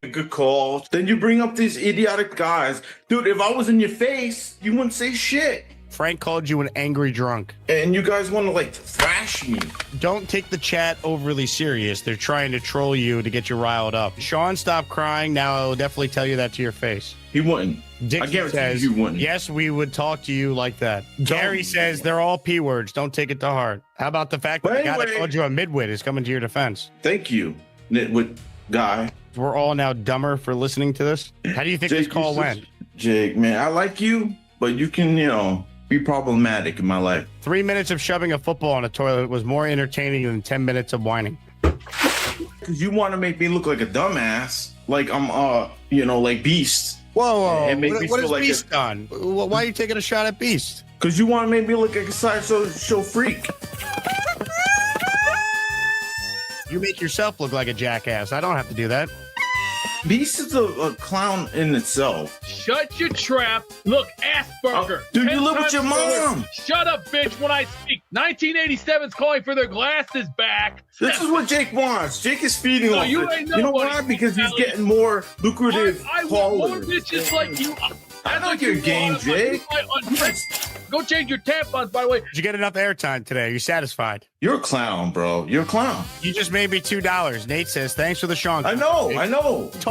S11: Good call. Then you bring up these idiotic guys. Dude, if I was in your face, you wouldn't say shit.
S5: Frank called you an angry drunk.
S11: And you guys want to, like, thrash me.
S5: Don't take the chat overly serious. They're trying to troll you to get you riled up. Sean, stop crying. Now I will definitely tell you that to your face.
S11: He wouldn't.
S5: Dixie
S11: I guarantee
S5: says,
S11: you wouldn't.
S5: yes, we would talk to you like that. Gary says they're all P words. Don't take it to heart. How about the fact that the guy that called you a midwit is coming to your defense?
S11: Thank you, nitwit guy.
S5: We're all now dumber for listening to this. How do you think this call went?
S11: Jake, man, I like you, but you can, be problematic in my life.
S5: 3 minutes of shoving a football on a toilet was more entertaining than 10 minutes of whining.
S11: Because you want to make me look like a dumbass, like I'm, like Beast.
S5: Whoa.
S11: And make me
S5: What
S11: feel
S5: has
S11: like
S5: Beast done? Why are you taking a shot at Beast?
S11: Because you want to make me look like a sideshow freak.
S5: You make yourself look like a jackass. I don't have to do that.
S11: Beast is a clown in itself.
S7: Shut your trap. Look, Asperger.
S11: Dude, you live with your mom.
S7: Shut up, bitch, when I speak. 1987's calling for their glasses back.
S11: This is what Jake wants. Jake is feeding off
S7: you
S11: it.
S7: ain't
S11: You know
S7: nobody,
S11: why? Because he's
S7: Alex.
S11: getting more lucrative
S7: I want more
S11: followers.
S7: bitches like you.
S11: I know your game, Jake.
S7: Go change your tampons, by the way.
S5: Did you get enough airtime today? Are you satisfied?
S11: You're a clown, bro. You're a clown.
S5: You just made me $2. Nate says, thanks for the Sean.
S11: I know.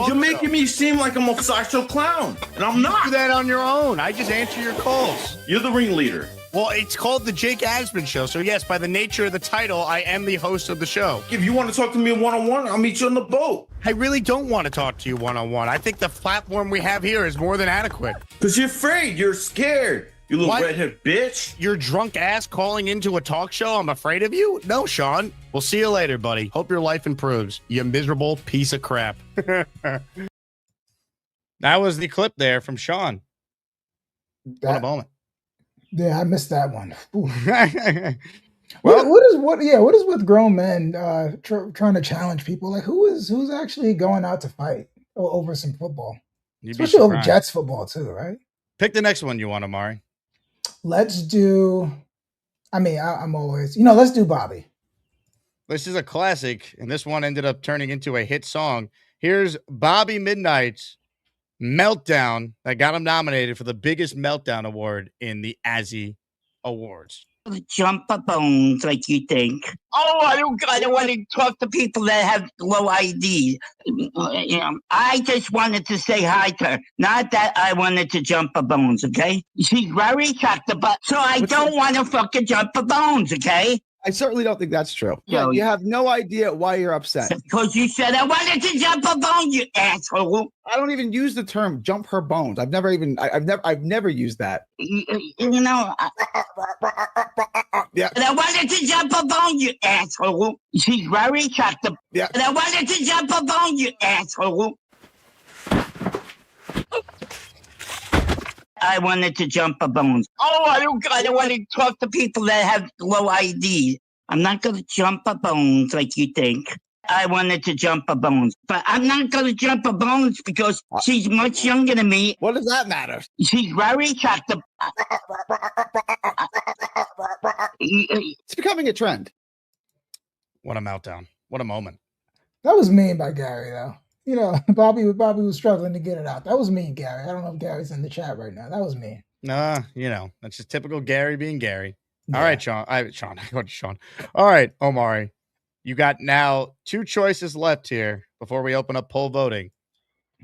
S11: You're making me seem like I'm a sideshow clown, and I'm not.
S5: Do that on your own. I just answer your calls.
S11: You're the ringleader.
S5: Well, it's called the Jake Asman Show. So, yes, by the nature of the title, I am the host of the show.
S11: If you want to talk to me one-on-one, I'll meet you on the boat.
S5: I really don't want to talk to you one-on-one. I think the platform we have here is more than adequate.
S11: Because you're afraid. You're scared. You little redhead bitch.
S5: Your drunk ass calling into a talk show? I'm afraid of you? No, Sean. We'll see you later, buddy. Hope your life improves. You miserable piece of crap.
S2: That was the clip there from Sean. What a moment.
S6: Yeah, I missed that one. What is with grown men trying to challenge people? Like, who's actually going out to fight over some football? Especially over Jets football too, right?
S2: Pick the next one you want, Omari.
S6: Let's do. I'm always, let's do Bobby.
S2: This is a classic, and this one ended up turning into a hit song. Here's Bobby Midnight's Meltdown that got him nominated for the biggest meltdown award in the Azzy Awards.
S12: Jump a bones like you think. Oh, I don't want to talk to people that have low ID. I just wanted to say hi to her. Not that I wanted to jump a bones, okay? She's very attractive, but so I don't want to fucking jump a bones, okay?
S13: I certainly don't think that's true. Yeah, you have no idea why you're upset.
S12: Because you said I wanted to jump a bone, you asshole.
S13: I don't even use the term "jump her bones." I've never used that.
S12: Yeah. And I wanted to jump a bone, you asshole. She's very attractive.
S13: Yeah.
S12: And I wanted to jump a bone, you asshole. I wanted to jump a bones. Oh, I don't want to talk to people that have low ID. I'm not going to jump a bones like you think. I wanted to jump a bones. But I'm not going to jump a bones because she's much younger than me.
S13: What does that matter?
S12: She's very attractive.
S13: It's becoming a trend.
S2: What a meltdown. What a moment.
S6: That was mean by Gary, though. Bobby was struggling to get it out. That was mean, Gary. I don't know if Gary's in the chat right now. That was mean.
S2: Nah, that's just typical Gary being Gary. Yeah. All right, Sean. I go to Sean. All right, Omari. You got now 2 choices left here before we open up poll voting.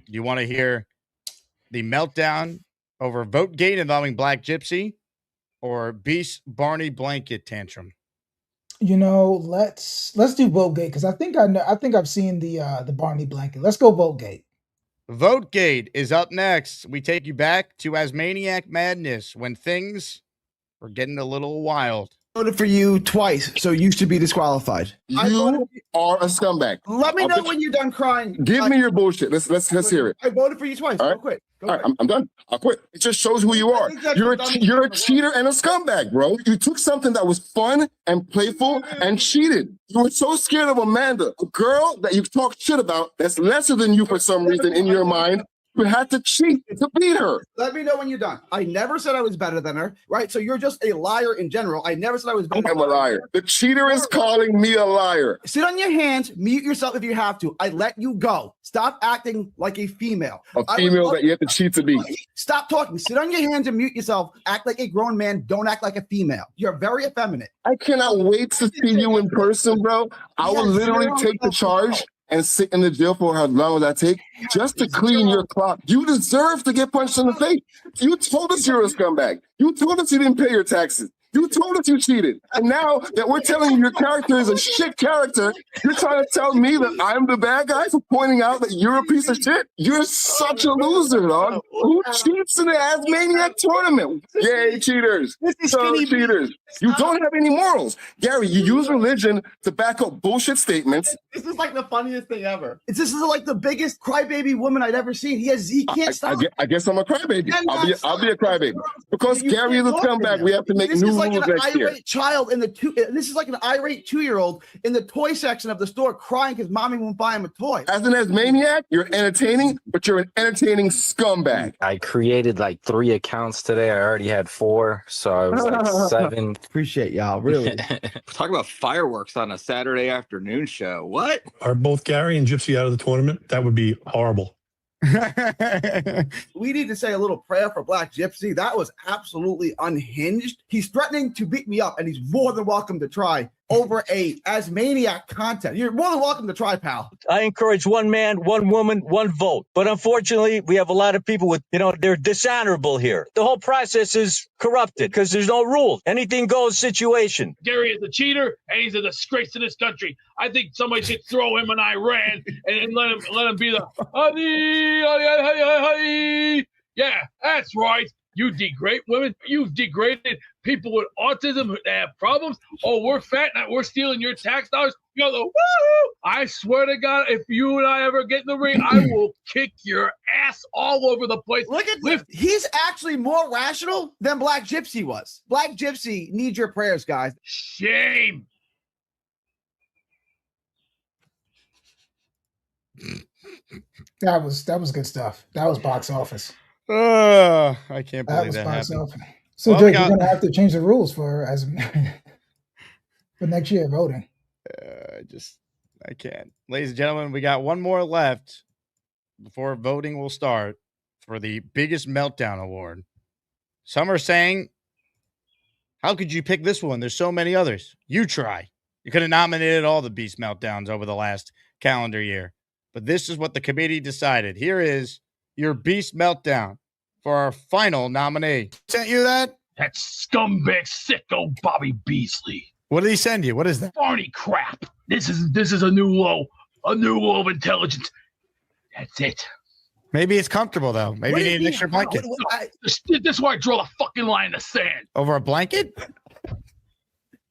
S2: You want to hear the meltdown over VoteGate involving Black Gypsy or Beast Barney blanket tantrum?
S6: Let's do VoteGate because I think I've seen the Barney blanket. Let's go VoteGate.
S2: VoteGate is up next. We take you back to Asmaniac Madness when things were getting a little wild.
S13: voted for you twice, so you should be disqualified.
S3: You are a scumbag.
S13: Let me know when you're done crying.
S3: Give me your bullshit. Let's hear it.
S13: I voted for you twice.
S3: All right.
S13: Go quit.
S3: All right, I'm done. I'll quit. It just shows who you are. You're a cheater and a scumbag, bro. You took something that was fun and playful and cheated. You were so scared of Amanda, a girl that you talked shit about that's lesser than you for some reason in your mind. You had to cheat to beat her.
S13: Let me know when you're done. I never said I was better than her, right? So you're just a liar in general. I never said I was better.
S3: I'm a liar. The cheater is calling me a liar.
S13: Sit on your hands, mute yourself if you have to. I let you go. Stop acting like a female.
S3: A female that you have to cheat to beat.
S13: Stop talking. Sit on your hands and mute yourself. Act like a grown man. Don't act like a female. You're very effeminate.
S3: I cannot wait to see you in person, bro. I will literally take the charge and sit in the jail for how long as I take just to clean your clock. You deserve to get punched in the face. You told us you're a scumbag. You told us you didn't pay your taxes. You told us you cheated. And now that we're telling you your character is a shit character, you're trying to tell me that I'm the bad guy for pointing out that you're a piece of shit? You're such a loser, dog. Who cheats in the Asmaniac tournament? Yay, cheaters. So cheaters. You don't have any morals. Gary, you use religion to back up bullshit statements.
S13: This is like the funniest thing ever. This is like the biggest crybaby woman I'd ever seen. He can't stop.
S3: I guess I'm a crybaby. I'll be a crybaby. Because Gary is a scumbag, we have to make new
S13: like
S3: rules
S13: an
S3: next year.
S13: irate child in the this is like an irate 2-year-old in the toy section of the store crying because mommy won't buy him a toy.
S3: As an Asmaniac, you're entertaining, but you're an entertaining scumbag.
S14: I created like 3 accounts today. I already had 4, so I was like 7.
S13: Appreciate y'all, really.
S15: Talk about fireworks on a Saturday afternoon show. What?
S16: Are both Gary and Gypsy out of the tournament? That would be horrible.
S13: We need to say a little prayer for Black Gypsy. That was absolutely unhinged. He's threatening to beat me up, and he's more than welcome to try over a Asmaniac content. You're more than welcome to try, pal.
S17: I encourage one man, one woman, one vote. But unfortunately, we have a lot of people with, they're dishonorable here. The whole process is corrupted because there's no rules. Anything goes situation.
S7: Gary is a cheater and he's a disgrace to this country. I think somebody should throw him in Iran and let him be the yeah, that's right. You degrade women. You've degraded people with autism that have problems. Oh, we're fat and we're stealing your tax dollars. You go, woo! I swear to God, if you and I ever get in the ring, I will kick your ass all over the place.
S13: Look at this. He's actually more rational than Black Gypsy was. Black Gypsy needs your prayers, guys.
S7: Shame.
S6: That was good stuff. That was box office.
S2: I can't believe that happened.
S6: So, Jake, you're going to have to change the rules for next year voting.
S2: I can't. Ladies and gentlemen, we got one more left before voting will start for the biggest meltdown award. Some are saying, how could you pick this one? There's so many others. You try. You could have nominated all the beast meltdowns over the last calendar year. But this is what the committee decided. Here is your beast meltdown for our final nominee. Sent you that?
S7: That scumbag sicko Bobby Beasley.
S2: What did he send you? What is that?
S7: Barney crap. This is a new low of intelligence. That's it.
S2: Maybe it's comfortable though. Maybe you need an extra blanket.
S7: This is why I draw the fucking line in the sand.
S2: Over a blanket?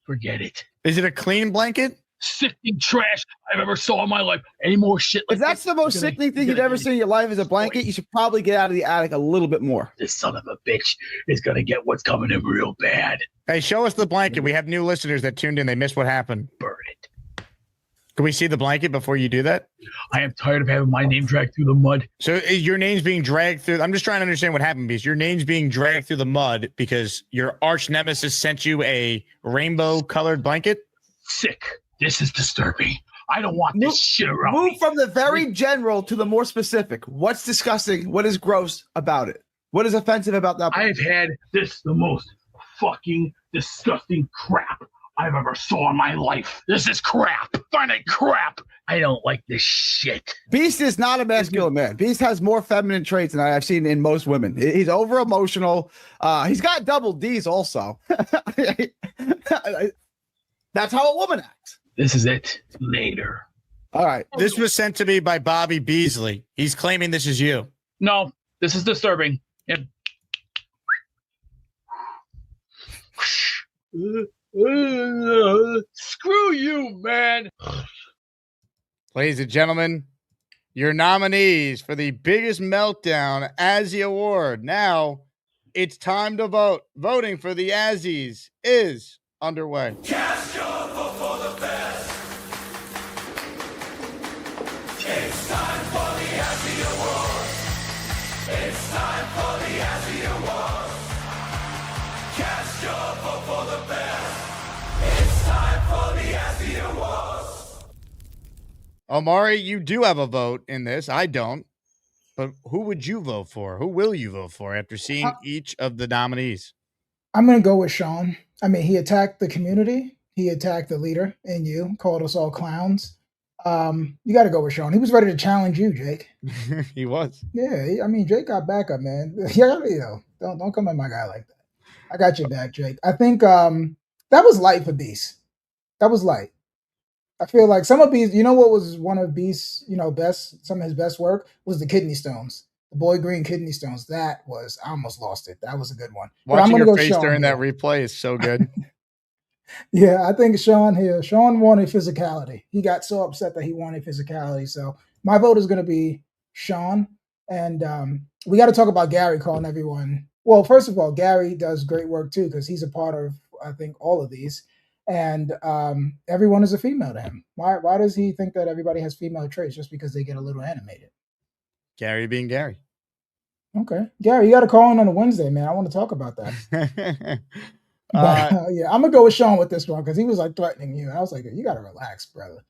S7: Forget it.
S2: Is it a clean blanket?
S7: Sickening trash I've ever saw in my life. Any more shit like
S13: if that's the most sickening thing you've ever seen in your life is a blanket, you should probably get out of the attic a little bit more.
S7: This son of a bitch is going to get what's coming in real bad.
S2: Hey, show us the blanket. We have new listeners that tuned in. They missed what happened.
S7: Burn it.
S2: Can we see the blanket before you do that?
S7: I am tired of having my name dragged through the mud.
S2: So your name's being dragged through. I'm just trying to understand what happened, because your name's being dragged through the mud because your arch nemesis sent you a rainbow colored blanket?
S7: Sick. This is disturbing. I don't want this shit around me.
S13: Move from the very general to the more specific. What's disgusting? What is gross about it? What is offensive about that?
S7: I've had the most fucking disgusting crap I've ever saw in my life. This is crap. Find it crap. I don't like this shit.
S13: Beast is not a masculine man. Beast has more feminine traits than I've seen in most women. He's over emotional. He's got double D's also. That's how a woman acts.
S7: This is it. Later.
S13: All right.
S2: This was sent to me by Bobby Beasley. He's claiming this is you.
S7: No, this is disturbing. Screw you, man.
S2: Ladies and gentlemen, your nominees for the biggest meltdown Azzy Award. Now it's time to vote. Voting for the Azzies is underway.
S18: Cast your vote for the best. It's time for the Azzy Awards. It's time for the Azzy Awards. Cast your vote for the best. It's time for the Azzy Awards.
S2: Omari, you do have a vote in this. I don't. But who would you vote for? Who will you vote for after seeing each of the nominees?
S6: I'm going to go with Sean. I mean, he attacked the community. He attacked the leader and you, called us all clowns. You got to go with Sean. He was ready to challenge you, Jake.
S2: He was.
S6: Yeah, I mean, Jake got backup, man. Yeah, don't come at my guy like that. I got your back, Jake. I think that was light for Beast. That was light. I feel like some of Beast, you know what was one of Beast's, some of his best work was the kidney stones. The Boy Green kidney stones. That was, I almost lost it. That was a good one.
S2: Watching your face during that replay is so good.
S6: Yeah, I think Sean here. Sean wanted physicality. He got so upset that he wanted physicality. So my vote is going to be Sean. And we got to talk about Gary calling everyone. Well, first of all, Gary does great work too because he's a part of, I think, all of these. And everyone is a female to him. Why does he think that everybody has female traits just because they get a little animated?
S2: Gary being Gary.
S6: Okay. Gary, you got to call in on a Wednesday, man. I want to talk about that. Yeah, I'm going to go with Sean with this one because he was like threatening you. I was like, you got to relax, brother.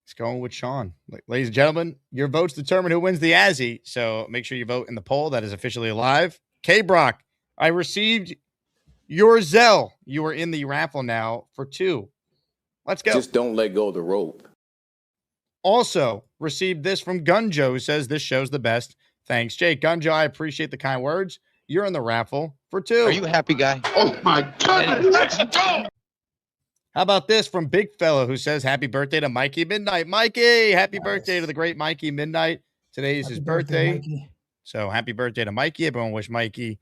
S2: It's going with Sean. Ladies and gentlemen, your votes determine who wins the Azzy. So make sure you vote in the poll that is officially live. K-Brock, I received your Zelle. You are in the raffle now for 2. Let's go.
S19: Just don't let go of the rope.
S2: Also received this from Gunjo, who says this show's the best. Thanks, Jake. Gunjo, I appreciate the kind words. You're in the raffle for 2.
S4: Are you a happy guy?
S18: Oh my goodness, let's go.
S2: How about this from Big Fella, who says happy birthday to Mikey Midnight. Mikey, happy birthday to the great Mikey Midnight. Today is his birthday. So happy birthday to Mikey. Everyone wish Mikey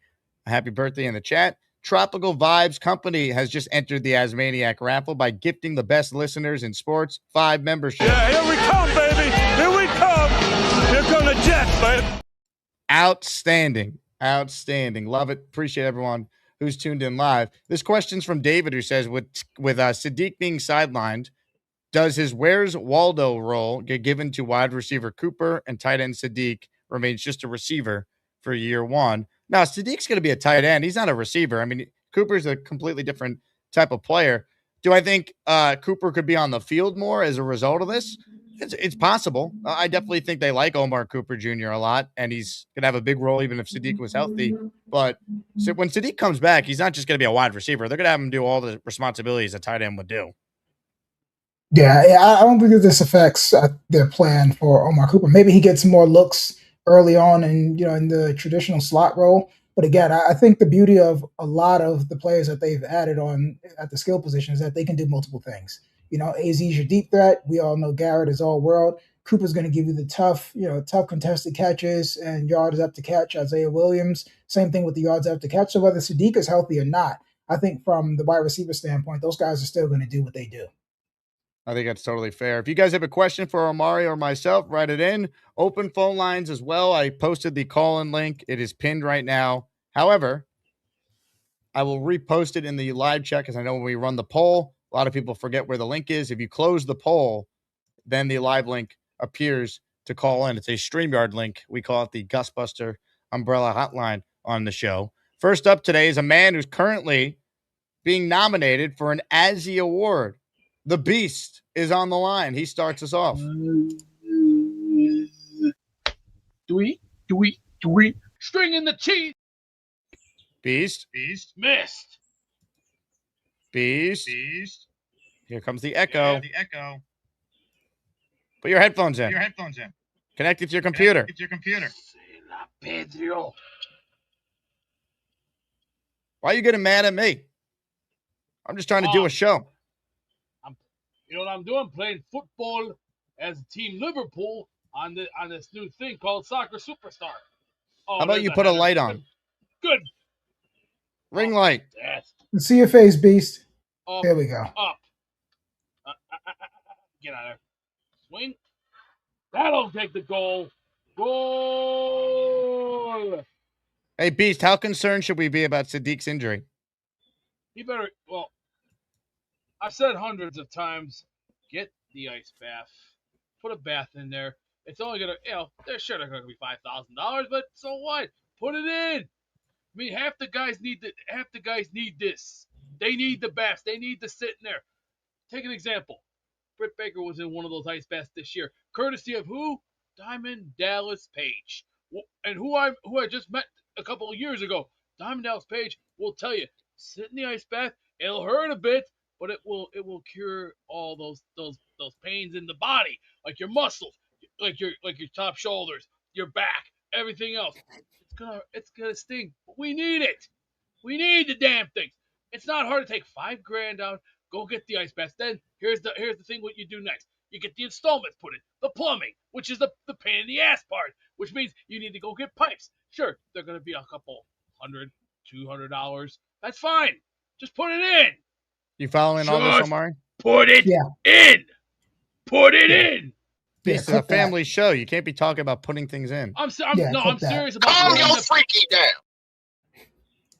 S2: a happy birthday in the chat. Tropical Vibes Company has just entered the Asmaniac raffle by gifting the best listeners in sports 5 memberships.
S18: Yeah, here we come, baby. Here we come. Here come the Jets, baby.
S2: Outstanding. Outstanding. Love it. Appreciate everyone who's tuned in live. This question's from David, who says, with Sadiq being sidelined, does his Where's Waldo role get given to wide receiver Cooper and tight end Sadiq remains just a receiver for year 1? Now, Sadiq's going to be a tight end. He's not a receiver. I mean, Cooper's a completely different type of player. Do I think Cooper could be on the field more as a result of this? It's possible. I definitely think they like Omar Cooper Jr. a lot, and he's going to have a big role even if Sadiq was healthy. But when Sadiq comes back, he's not just going to be a wide receiver. They're going to have him do all the responsibilities a tight end would do.
S6: Yeah, I don't think that this affects their plan for Omar Cooper. Maybe he gets more looks early on and in the traditional slot role. But again, I think the beauty of a lot of the players that they've added on at the skill position is that they can do multiple things. AZ's your deep threat. We all know Garrett is all world. Cooper's going to give you the tough contested catches and yards after catch. Isaiah Williams, same thing with the yards after catch. So whether Sadiq is healthy or not, I think from the wide receiver standpoint, those guys are still going to do what they do.
S2: I think that's totally fair. If you guys have a question for Omari or myself, write it in. Open phone lines as well. I posted the call-in link. It is pinned right now. However, I will repost it in the live chat because I know when we run the poll, a lot of people forget where the link is. If you close the poll, then the live link appears to call in. It's a StreamYard link. We call it the Gusbuster Umbrella Hotline on the show. First up today is a man who's currently being nominated for an Azzy Award. The Beast is on the line. He starts us off.
S7: Tweet. String in the cheese.
S2: Beast.
S7: Missed.
S2: Beast. Here comes the echo. Put your headphones in. Connect it to your computer.
S7: Pedro.
S2: Why are you getting mad at me? I'm just trying to do a show.
S7: You know what I'm doing? Playing football as Team Liverpool on this new thing called Soccer Superstar.
S2: How about you put a light on?
S7: Good.
S2: Ring light.
S6: See your face, Beast.
S7: up,
S6: There we go.
S7: up. Get out of there. Swing. That'll take the goal. Goal.
S2: Hey, Beast, how concerned should we be about Sadiq's injury?
S7: He better, well, I've said hundreds of times, get the ice bath. Put a bath in there. It's only going to, they're sure they're going to be $5,000, but so what? Put it in. I mean, half the guys need this. They need the baths. They need to sit in there. Take an example. Britt Baker was in one of those ice baths this year, courtesy of who? Diamond Dallas Page, and who I just met a couple of years ago. Diamond Dallas Page will tell you, sit in the ice bath. It'll hurt a bit, but it will cure all those pains in the body, like your muscles, like your top shoulders, your back, everything else. It's gonna sting, but we need it. We need the damn things. It's not hard to take $5,000 out, go get the ice bath. Then here's the thing: what you do next? You get the installments put in, the plumbing, which is the pain in the ass part, which means you need to go get pipes. Sure, they're gonna be a couple $100-$200. That's fine. Just put it in.
S2: You following all this, Omari?
S7: Put it in. Put it in.
S2: This is a family show. You can't be talking about putting things in.
S7: I'm serious about
S9: Calm your freaky down.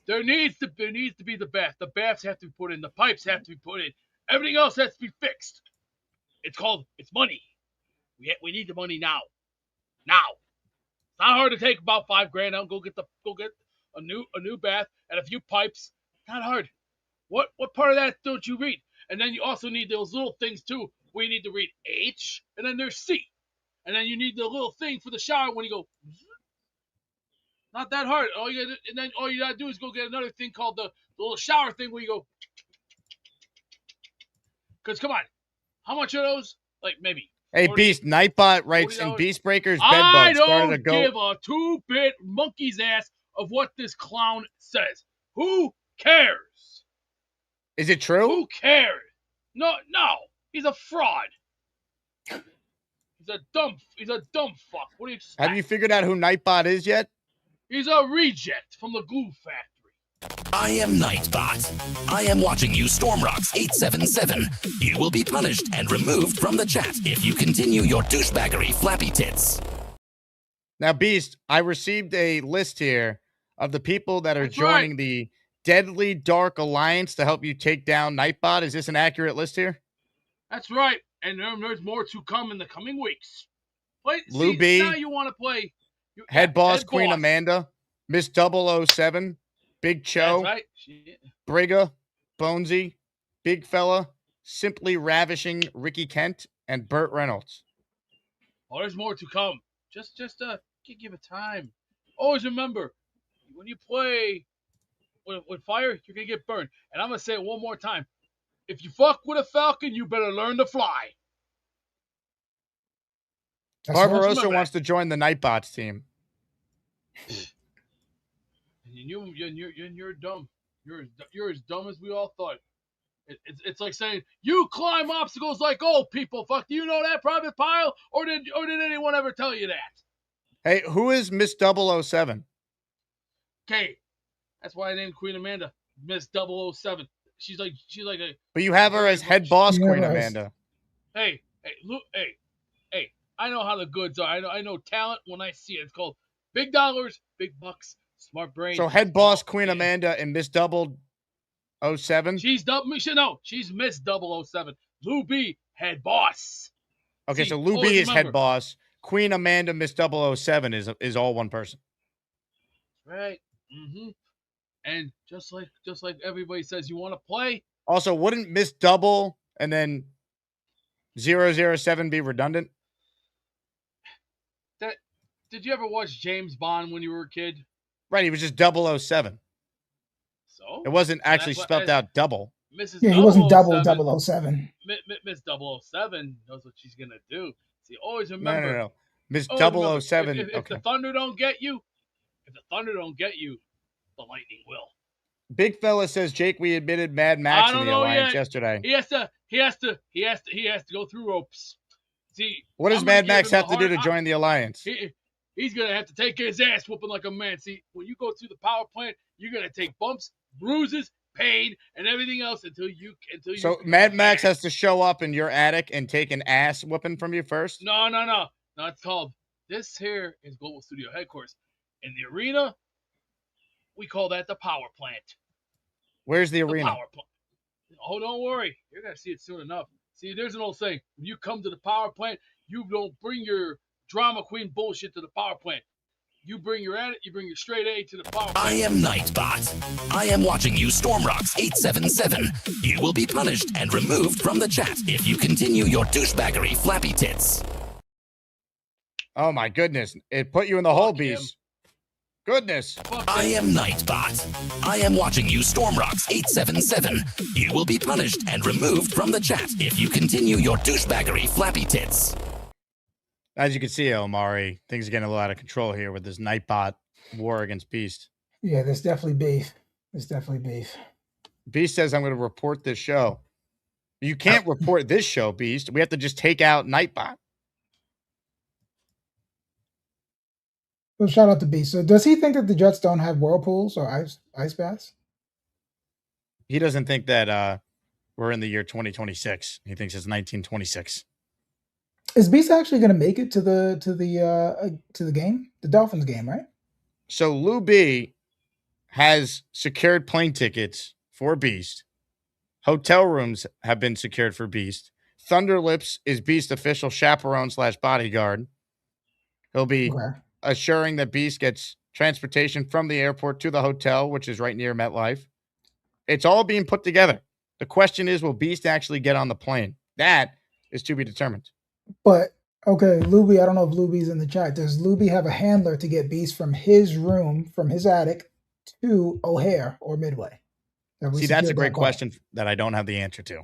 S7: There needs to be the bath. The baths have to be put in. The pipes have to be put in. Everything else has to be fixed. It's money. We need the money now. Now. It's not hard to take about $5,000 out. Go get a new bath and a few pipes. Not hard. What part of that don't you read? And then you also need those little things too. We need to read H, and then there's C. And then you need the little thing for the shower when you go. Not that hard. All you gotta do is go get another thing called the little shower thing where you go. Because come on, how much are those? Like maybe.
S2: Hey,
S7: 40,
S2: Beast, Nightbot writes in Beast Breaker's bed bugs.
S7: I don't give a two-bit monkey's ass of what this clown says. Who cares?
S2: Is it true?
S7: Who cares? No. He's a fraud. He's a dumb fuck. What do you expect?
S2: Have you figured out who Nightbot is yet?
S7: He's a reject from the glue factory.
S19: I am Nightbot. I am watching you, Stormrocks 877. You will be punished and removed from the chat if you continue your douchebaggery, flappy tits.
S2: Now, Beast, I received a list here of the people that are joining the Deadly Dark Alliance to help you take down Nightbot. Is this an accurate list here?
S7: That's right. And there's more to come in the coming weeks.
S2: Lou B.
S7: Now you want to play.
S2: Head Boss Queen Amanda, Miss 007, Big Cho,
S7: That's right.
S2: Brigga, Bonesy, Big Fella, Simply Ravishing Ricky Kent, and Burt Reynolds.
S7: Oh, there's more to come. Just give it time. Always remember, when you play with fire, you're gonna get burned. And I'm gonna say it one more time. If you fuck with a falcon, you better learn to fly.
S2: Barbarossa wants to join the Nightbots team.
S7: And you're dumb. You're as dumb as we all thought. It's like saying you climb obstacles like old people. Fuck, do you know that, Private Pile? Or did anyone ever tell you that?
S2: Hey, who is Miss 007?
S7: Okay, that's why I named Queen Amanda Miss 007. She's like a.
S2: But you have her as Head Boss Queen Amanda.
S7: Hey, look, hey. I know how the goods are. I know talent when I see it. It's called big dollars, big bucks, smart brain.
S2: So Head Boss Queen Amanda and Miss 007?
S7: She's Miss 007. Lou B, Head Boss.
S2: Okay, so Lou B is Head Boss. Queen Amanda, Miss 007 is all one person.
S7: Right. Mm-hmm. And just like everybody says, you want to play.
S2: Also, wouldn't Miss Double and then 007 be redundant?
S7: Did you ever watch James Bond when you were a kid?
S2: Right, he was just 007.
S7: So?
S2: It wasn't actually spelled out double.
S6: Yeah, he wasn't double 007.
S7: Miss 007 knows what she's going to do. See, always remember.
S2: No. Miss 007.
S7: If the Thunder don't get you, the Lightning will.
S2: Big Fella says, Jake, we admitted Mad Max in the Alliance yesterday.
S7: He has to go through ropes. See,
S2: what does Mad Max have to do to join the Alliance?
S7: He's going to have to take his ass whooping like a man. See, when you go through the power plant, you're going to take bumps, bruises, paid, and everything else until
S2: So Mad Max has to show up in your attic and take an ass whooping from you first?
S7: No. It's called, this here is Global Studio Headquarters. In the arena, we call that the power plant.
S2: Where's the arena?
S7: Power plant. Oh, don't worry. You're going to see it soon enough. See, there's an old saying. When you come to the power plant, you don't bring your drama queen bullshit to the power plant. You bring your straight A to the power plant.
S19: I am Nightbot. I am watching you, Stormrocks 877. You will be punished and removed from the chat if you continue your douchebaggery, Flappy Tits.
S2: Oh my goodness. It put you in the hole, Beast. Goodness.
S19: I am Nightbot. I am watching you, Stormrocks 877. You will be punished and removed from the chat if you continue your douchebaggery, Flappy Tits.
S2: As you can see, Omari, things are getting a little out of control here with this Nightbot war against Beast.
S6: Yeah, there's definitely beef.
S2: Beast says, I'm going to report this show. You can't report this show, Beast. We have to just take out Nightbot.
S6: Well, shout out to Beast. So does he think that the Jets don't have whirlpools or ice baths?
S2: He doesn't think that we're in the year 2026. He thinks it's 1926.
S6: Is Beast actually going to make it to the game, the Dolphins game, right?
S2: So Lou B has secured plane tickets for Beast. Hotel rooms have been secured for Beast. Thunderlips is Beast official chaperone / bodyguard. He'll be assuring that Beast gets transportation from the airport to the hotel, which is right near MetLife. It's all being put together. The question is, will Beast actually get on the plane? That is to be determined.
S6: But, okay, Luby, I don't know if Luby's in the chat. Does Luby have a handler to get Beast from his room, from his attic, to O'Hare or Midway?
S2: See, that's a great question that I don't have the answer to.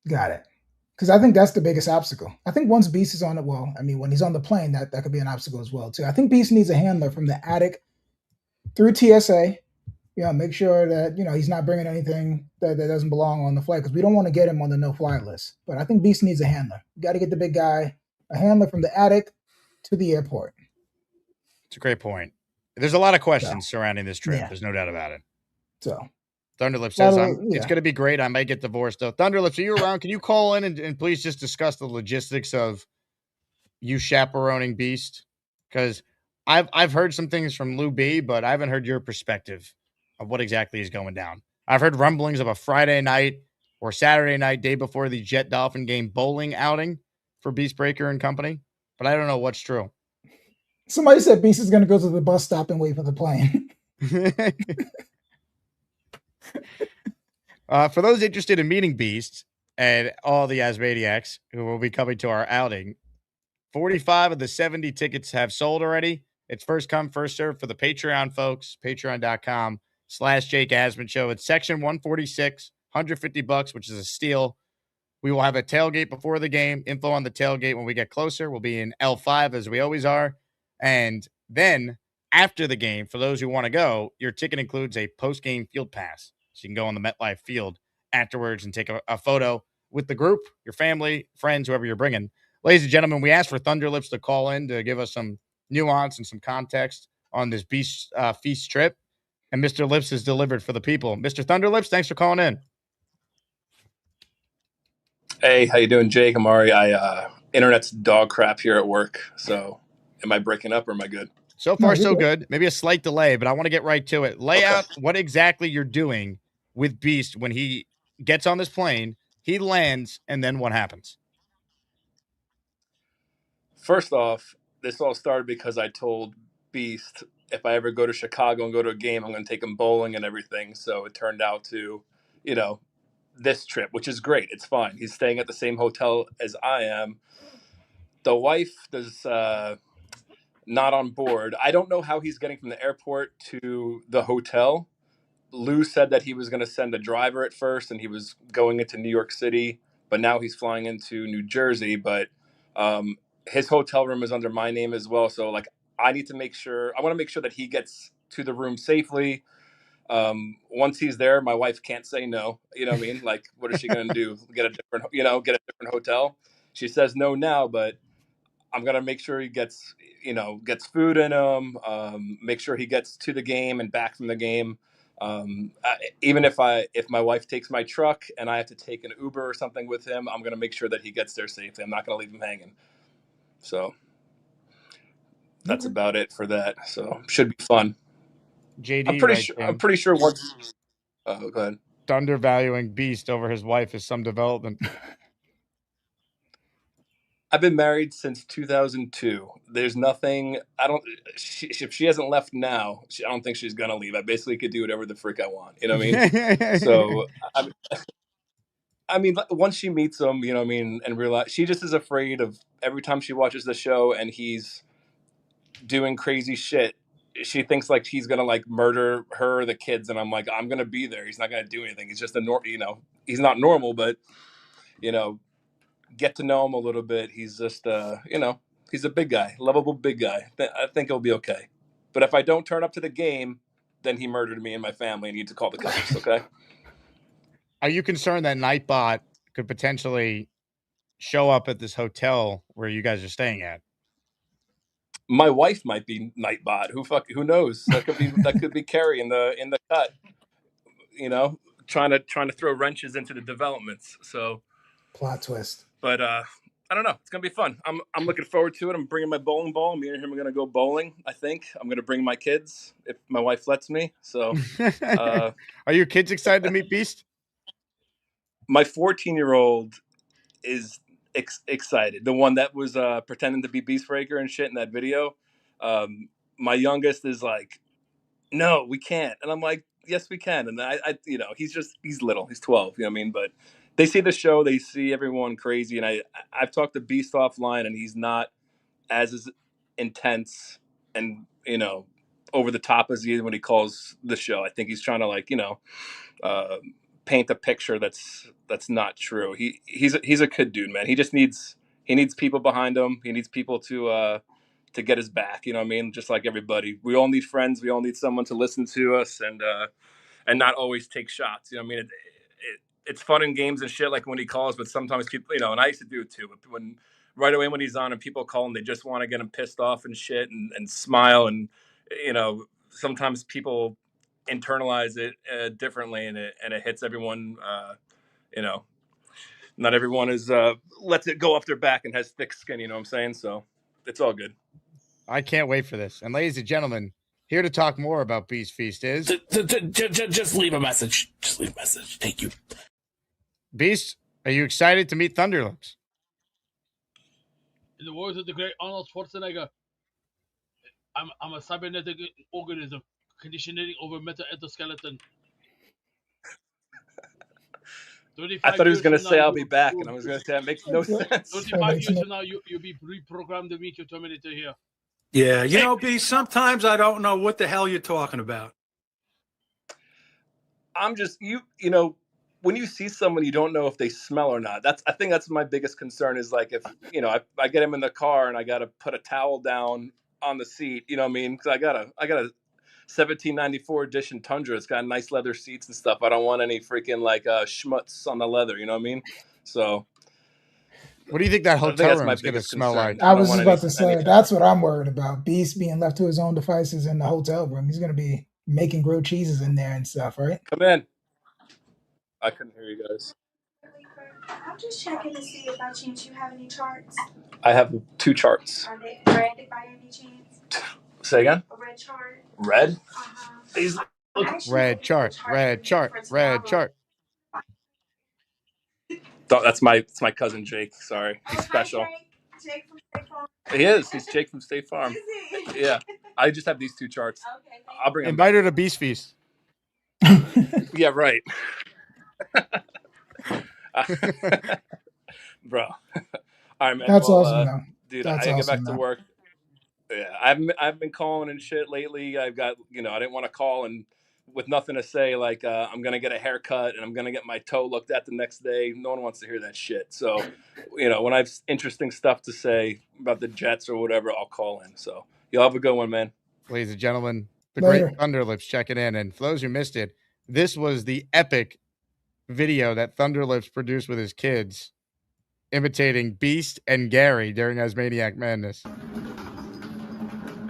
S6: Got it. Because I think that's the biggest obstacle. I think once Beast is on it, when he's on the plane, that could be an obstacle as well, too. I think Beast needs a handler from the attic through TSA. Make sure that, he's not bringing anything that doesn't belong on the flight, because we don't want to get him on the no-fly list. But I think Beast needs a handler. You got to get the big guy, a handler from the attic to the airport.
S2: It's a great point. There's a lot of questions surrounding this trip. Yeah. There's no doubt about it.
S6: So
S2: Thunderlips says, it's going to be great. I might get divorced, though. Thunderlips, are you around? Can you call in and please just discuss the logistics of you chaperoning Beast? Because I've heard some things from Lou B, but I haven't heard your perspective of what exactly is going down. I've heard rumblings of a Friday night or Saturday night, day before the Jet Dolphin game, bowling outing for Beast Breaker and company, but I don't know what's true.
S6: Somebody said Beast is going to go to the bus stop and wait for the plane.
S2: For those interested in meeting Beast and all the Asmaniacs who will be coming to our outing, 45 of the 70 tickets have sold already. It's first come, first serve for the Patreon folks, patreon.com/Jake Asman Show. It's section 146, $150, which is a steal. We will have a tailgate before the game. Info on the tailgate when we get closer. We'll be in L5 as we always are. And then after the game, for those who want to go, your ticket includes a post-game field pass. So you can go on the MetLife field afterwards and take a photo with the group, your family, friends, whoever you're bringing. Ladies and gentlemen, we asked for Thunderlips to call in to give us some nuance and some context on this Beast Feast trip. And Mr. Lips is delivered for the people. Mr. Thunderlips, thanks for calling in.
S20: Hey, how you doing, Jake? Omari. Internet's dog crap here at work. So am I breaking up or am I good?
S2: So far, so good. Maybe a slight delay, but I want to get right to it. Lay out what exactly you're doing with Beast when he gets on this plane, he lands, and then what happens?
S20: First off, this all started because I told Beast if I ever go to Chicago and go to a game, I'm going to take him bowling and everything. So it turned out to, this trip, which is great. It's fine. He's staying at the same hotel as I am. The wife does not on board. I don't know how he's getting from the airport to the hotel. Lou said that he was going to send a driver at first and he was going into New York City, but now he's flying into New Jersey. But his hotel room is under my name as well. So I want to make sure that he gets to the room safely. Once he's there, my wife can't say no. You know what I mean? What is she going to do? Get a different hotel? She says no now, but I'm going to make sure he gets food in him, make sure he gets to the game and back from the game. Even if my wife takes my truck and I have to take an Uber or something with him, I'm going to make sure that he gets there safely. I'm not going to leave him hanging. So that's about it for that. So should be fun.
S2: JD,
S20: I'm pretty sure once. Go ahead.
S2: Undervaluing Beast over his wife is some development.
S20: I've been married since 2002. There's nothing. If she hasn't left now, I don't think she's gonna leave. I basically could do whatever the frick I want. You know what I mean? So, I mean, once she meets him, you know what I mean, and realize she just is afraid of every time she watches the show and he's doing crazy shit. She thinks like he's gonna like murder her or the kids, and I'm like, I'm gonna be there. He's not gonna do anything. He's just he's not normal, but get to know him a little bit. He's just, he's a big guy, lovable big guy. I think he'll be okay. But if I don't turn up to the game, then he murdered me and my family and need to call the cops. Okay.
S2: Are you concerned that Nightbot could potentially show up at this hotel where you guys are staying at?
S20: My wife might be Nightbot. Who knows? That could be Carrie in the cut. Trying to throw wrenches into the developments. So
S6: plot twist.
S20: But I don't know. It's gonna be fun. I'm looking forward to it. I'm bringing my bowling ball. Me and him are gonna go bowling. I think I'm gonna bring my kids if my wife lets me. So,
S2: are your kids excited to meet Beast?
S20: My 14-year-old is excited. The one that was pretending to be Beastbreaker and shit in that video. My youngest is like, no, we can't. And I'm like, yes, we can. And I he's little. He's 12. You know what I mean? But they see the show. They see everyone crazy. And I've talked to Beast offline, and he's not as intense and over the top as he is when he calls the show. I think he's trying to paint a picture that's not true. He's a good dude, man. He just needs people behind him. He needs people to get his back. You know what I mean? Just like everybody, we all need friends. We all need someone to listen to us and not always take shots. You know what I mean? It's fun in games and shit, like when he calls, but sometimes people, and I used to do it too. But right away when he's on and people call him, they just want to get him pissed off and shit and smile. And, sometimes people internalize it differently and it hits everyone. Not everyone lets it go off their back and has thick skin. You know what I'm saying? So it's all good.
S2: I can't wait for this. And ladies and gentlemen, here to talk more about Beast Feast is...
S21: Just leave a message. Just leave a message. Thank you.
S2: Beast, are you excited to meet Thunderlips?
S7: In the words of the great Arnold Schwarzenegger, I'm a cybernetic organism conditioning over meta-endoskeleton.
S20: I thought he was going to say I'll be back, and I was going to say that makes no sense.
S7: 35 years from now, you'll be reprogrammed to meet your Terminator here.
S21: Yeah, B, sometimes I don't know what the hell you're talking about.
S20: I'm just, when you see someone, you don't know if they smell or not. I think that's my biggest concern is like if, I get him in the car and I got to put a towel down on the seat, you know what I mean? Because I got a 1794 edition Tundra. It's got nice leather seats and stuff. I don't want any freaking schmutz on the leather, you know what I mean? So...
S2: What do you think that hotel room is going to smell like?
S6: I was just about to say, that's what I'm worried about. Beast being left to his own devices in the hotel room. He's going to be making grilled cheeses in there and stuff, right?
S20: Come in. I couldn't hear you guys.
S22: I'm just checking to see if by chance you have any charts.
S20: I have 2 charts.
S22: Are they red by any chance?
S20: Say again?
S22: A red chart.
S20: Red?
S2: Red chart. Red chart. Red chart.
S20: That's my cousin Jake. Sorry, he's special.
S22: Jake from State Farm.
S20: He is. He's Jake from State Farm.
S22: Is he?
S20: Yeah, I just have these 2 charts.
S22: Okay.
S20: I'll bring them.
S2: Invite her to Beast Feast.
S20: Yeah, right. Bro. All right, man.
S6: That's awesome, though.
S20: Dude,
S6: That's
S20: I gotta
S6: awesome,
S20: get back to
S6: man.
S20: work. Yeah, I've been calling and shit lately. I've got, I didn't want to call and with nothing to say, like I'm gonna get a haircut and I'm gonna get my toe looked at the next day. No one wants to hear that shit. So, when I have interesting stuff to say about the Jets or whatever, I'll call in. So you'll have a good one, man.
S2: Ladies and gentlemen, the
S6: Later.
S2: great Thunderlips checking in. And for those who missed it, this was the epic video that Thunderlips produced with his kids, imitating Beast and Gary during Asmaniac Madness.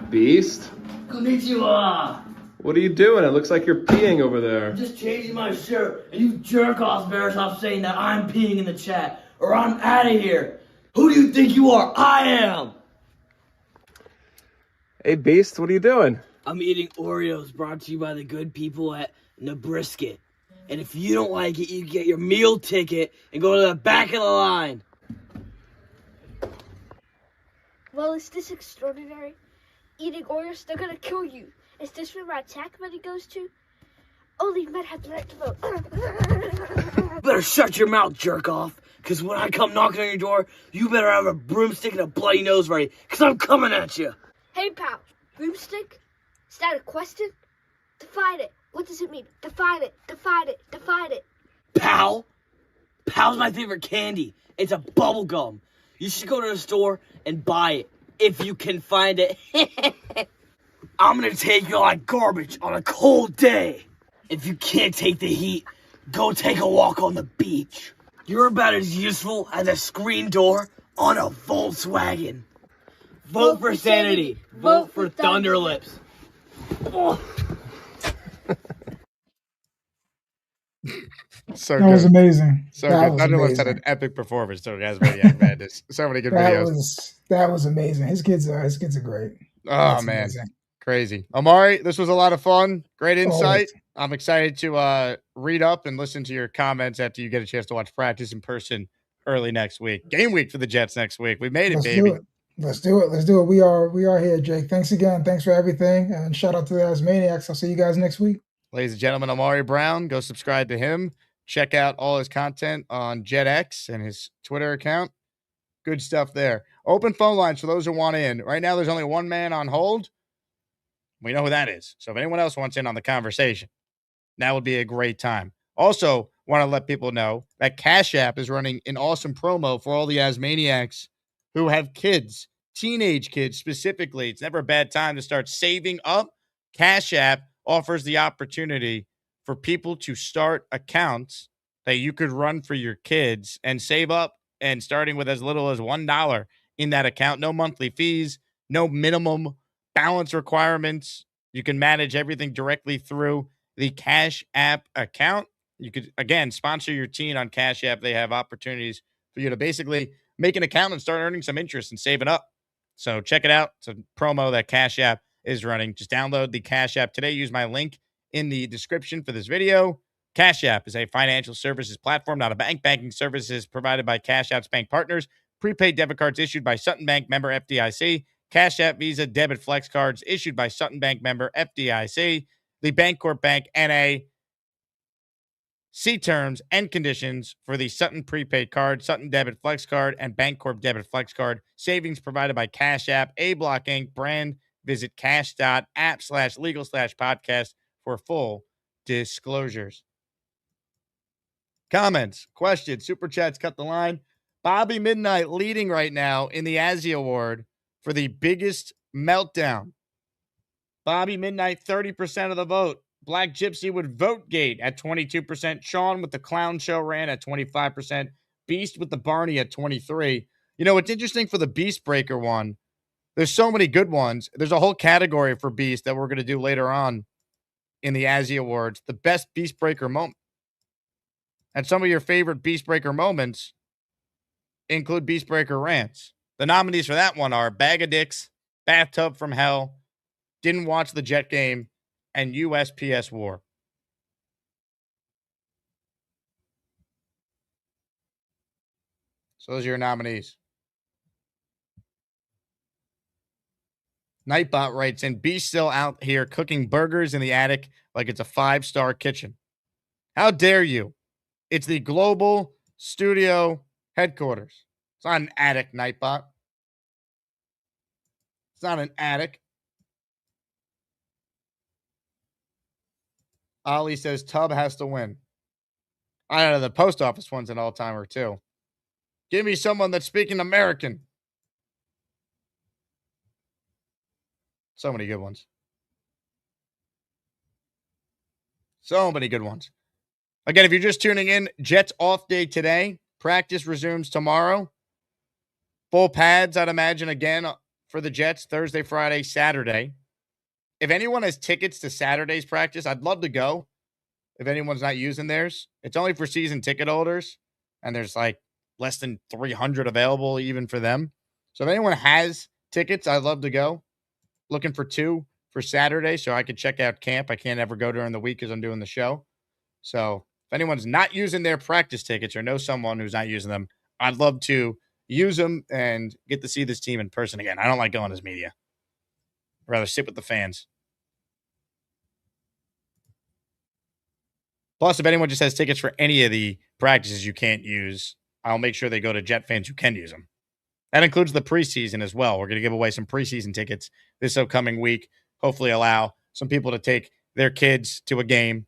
S23: Beast?
S24: Konnichiwa.
S1: What are you doing? It looks like you're peeing over there.
S8: I'm just changing my shirt, and you jerk-offs better stop saying that I'm peeing in the chat, or I'm out of here. Who do you think you are? I am.
S1: Hey, Beast, what are you doing?
S8: I'm eating Oreos brought to you by the good people at Nebrisket. And if you don't like it, you get your meal ticket and go to the back of the line.
S23: Well, is this extraordinary? Eating Oreos, they're gonna kill you. Is this where my attack money goes to? Only men have the right to vote.
S8: Better shut your mouth, jerk off. Because when I come knocking on your door, you better have a broomstick and a bloody nose ready. Because I'm coming at you.
S23: Hey, pal, broomstick? Is that a question? Define it. What does it mean? Define it. Define it. Define it.
S8: Pal? Pal's my favorite candy. It's a bubble gum. You should go to the store and buy it. If you can find it. I'm gonna take you like garbage on a cold day. If you can't take the heat, go take a walk on the beach. You're about as useful as a screen door on a Volkswagen. Vote for sanity. Vote for Thunderlips. Oh.
S2: So
S6: That was amazing.
S2: So
S6: That
S2: good.
S6: was
S2: Thunderlips had
S6: amazing.
S2: an epic performance. So Asman Madness. So many good videos.
S6: That was amazing. His kids are great.
S2: Oh
S6: That's
S2: man,
S6: amazing.
S2: crazy. Omari, this was a lot of fun. Great insight.
S6: Always.
S2: I'm excited to read up and listen to your comments after you get a chance to watch practice in person early next week. Game week for the Jets next week. We made it,
S6: Let's
S2: baby.
S6: do it. Let's do it. Let's do it. We are here, Jake. Thanks again. Thanks for everything. And shout out to the Asmaniacs. I'll see you guys next week.
S2: Ladies and gentlemen, Omari Brown. Go subscribe to him. Check out all his content on JetX and his Twitter account. Good stuff there. Open phone lines for those who want in. Right now, there's only one man on hold. We know who that is. So if anyone else wants in on the conversation, that would be a great time. Also, want to let people know that Cash App is running an awesome promo for all the Asmaniacs who have kids, teenage kids specifically. It's never a bad time to start saving up. Cash App offers the opportunity for people to start accounts that you could run for your kids and save up, and starting with as little as $1 in that account. No monthly fees, no minimum balance requirements. You can manage everything directly through the Cash App account. You could, again, sponsor your teen on Cash App. They have opportunities for you to basically make an account and start earning some interest and saving up. So check it out. It's a promo that Cash App is running. Just download the Cash App today. Use my link in the description for this video. Cash App is a financial services platform, not a bank. Banking services provided by Cash App's bank partners. Prepaid debit cards issued by Sutton Bank, member FDIC. Cash App Visa debit flex cards issued by Sutton Bank, member FDIC. The Bancorp Bank NA. See terms and conditions for the Sutton prepaid card, Sutton debit flex card, and Bancorp debit flex card. Savings provided by Cash App, A Block Inc. Brand. Visit cash.app/legal/podcast for full disclosures. Comments, questions, super chats, cut the line. Bobby Midnight leading right now in the Azzy Award for the biggest meltdown. Bobby Midnight, 30% of the vote. Black Gypsy with VoteGate at 22%. Sean with the Clown Show ran at 25%. Beast with the Barney at 23%. You know, it's interesting for the Beast Breaker one. There's so many good ones. There's a whole category for Beast that we're going to do later on in the Azzy Awards. The best Beast Breaker moment. And some of your favorite Beast Breaker moments include Beast Breaker rants. The nominees for that one are Bag of Dicks, Bathtub from Hell, Didn't Watch the Jet Game, and USPS War. So those are your nominees. Nightbot writes in, Beast still out here cooking burgers in the attic like it's a 5-star kitchen. How dare you? It's the global studio headquarters. It's not an attic, Nightbot. It's not an attic. Ali says Tub has to win. I don't know. The post office one's an all-timer, too. Give me someone that's speaking American. So many good ones. So many good ones. Again, if you're just tuning in, Jets off day today. Practice resumes tomorrow. Full pads, I'd imagine, again for the Jets, Thursday, Friday, Saturday. if anyone has tickets to Saturday's practice, I'd love to go. If anyone's not using theirs, it's only for season ticket holders, and there's like less than 300 available even for them. So if anyone has tickets, I'd love to go. Looking for 2 for Saturday so I could check out camp. I can't ever go during the week because I'm doing the show. So if anyone's not using their practice tickets or know someone who's not using them, I'd love to use them and get to see this team in person again. I don't like going as media. I'd rather sit with the fans. Plus, if anyone just has tickets for any of the practices you can't use, I'll make sure they go to Jet fans who can use them. That includes the preseason as well. We're going to give away some preseason tickets this upcoming week. Hopefully allow some people to take their kids to a game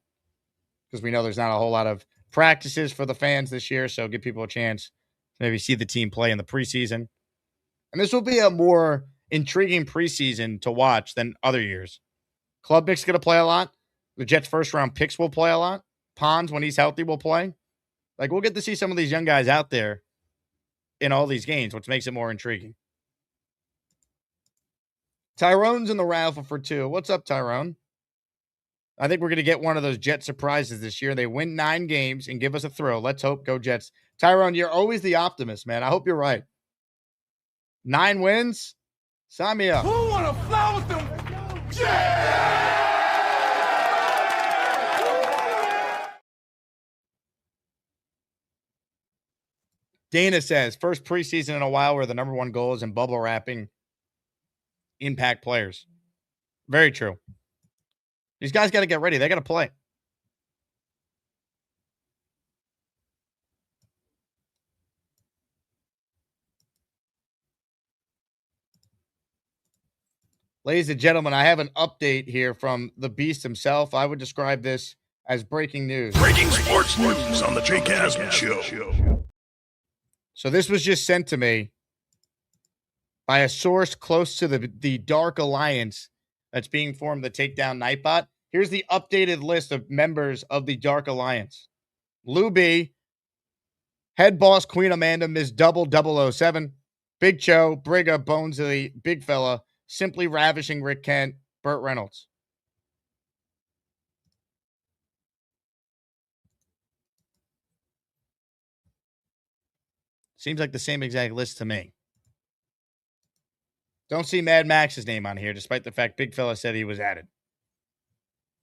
S2: because we know there's not a whole lot of practices for the fans this year. So give people a chance to maybe see the team play in the preseason. And this will be a more intriguing preseason to watch than other years. Klubnik's going to play a lot. The Jets' first-round picks will play a lot. Pons, when he's healthy, will play. Like, we'll get to see some of these young guys out there in all these games, which makes it more intriguing. Tyrone's in the raffle for 2. What's up, Tyrone? I think we're going to get one of those Jet surprises this year. They win 9 games and give us a thrill. Let's hope. Go Jets. Tyrone, you're always the optimist, man. I hope you're right. 9 wins? Sign me up.
S18: Who want to fly with them Jets?
S2: Dana says, first preseason in a while where the number 1 goal is in bubble wrapping impact players. Very true. These guys got to get ready. They got to play. Ladies and gentlemen, I have an update here from the Beast himself. I would describe this as breaking news.
S5: Breaking sports news on the Jake Asman Show.
S2: So this was just sent to me by a source close to the Dark Alliance that's being formed to take down Nightbot. Here's the updated list of members of the Dark Alliance. Lou B, Head Boss Queen Amanda, Ms. Double 007, Big Cho, Brigga, Bonesley, Big Fella, Simply Ravishing Rick Kent, Burt Reynolds. Seems like the same exact list to me. Don't see Mad Max's name on here, despite the fact Big Fella said he was added.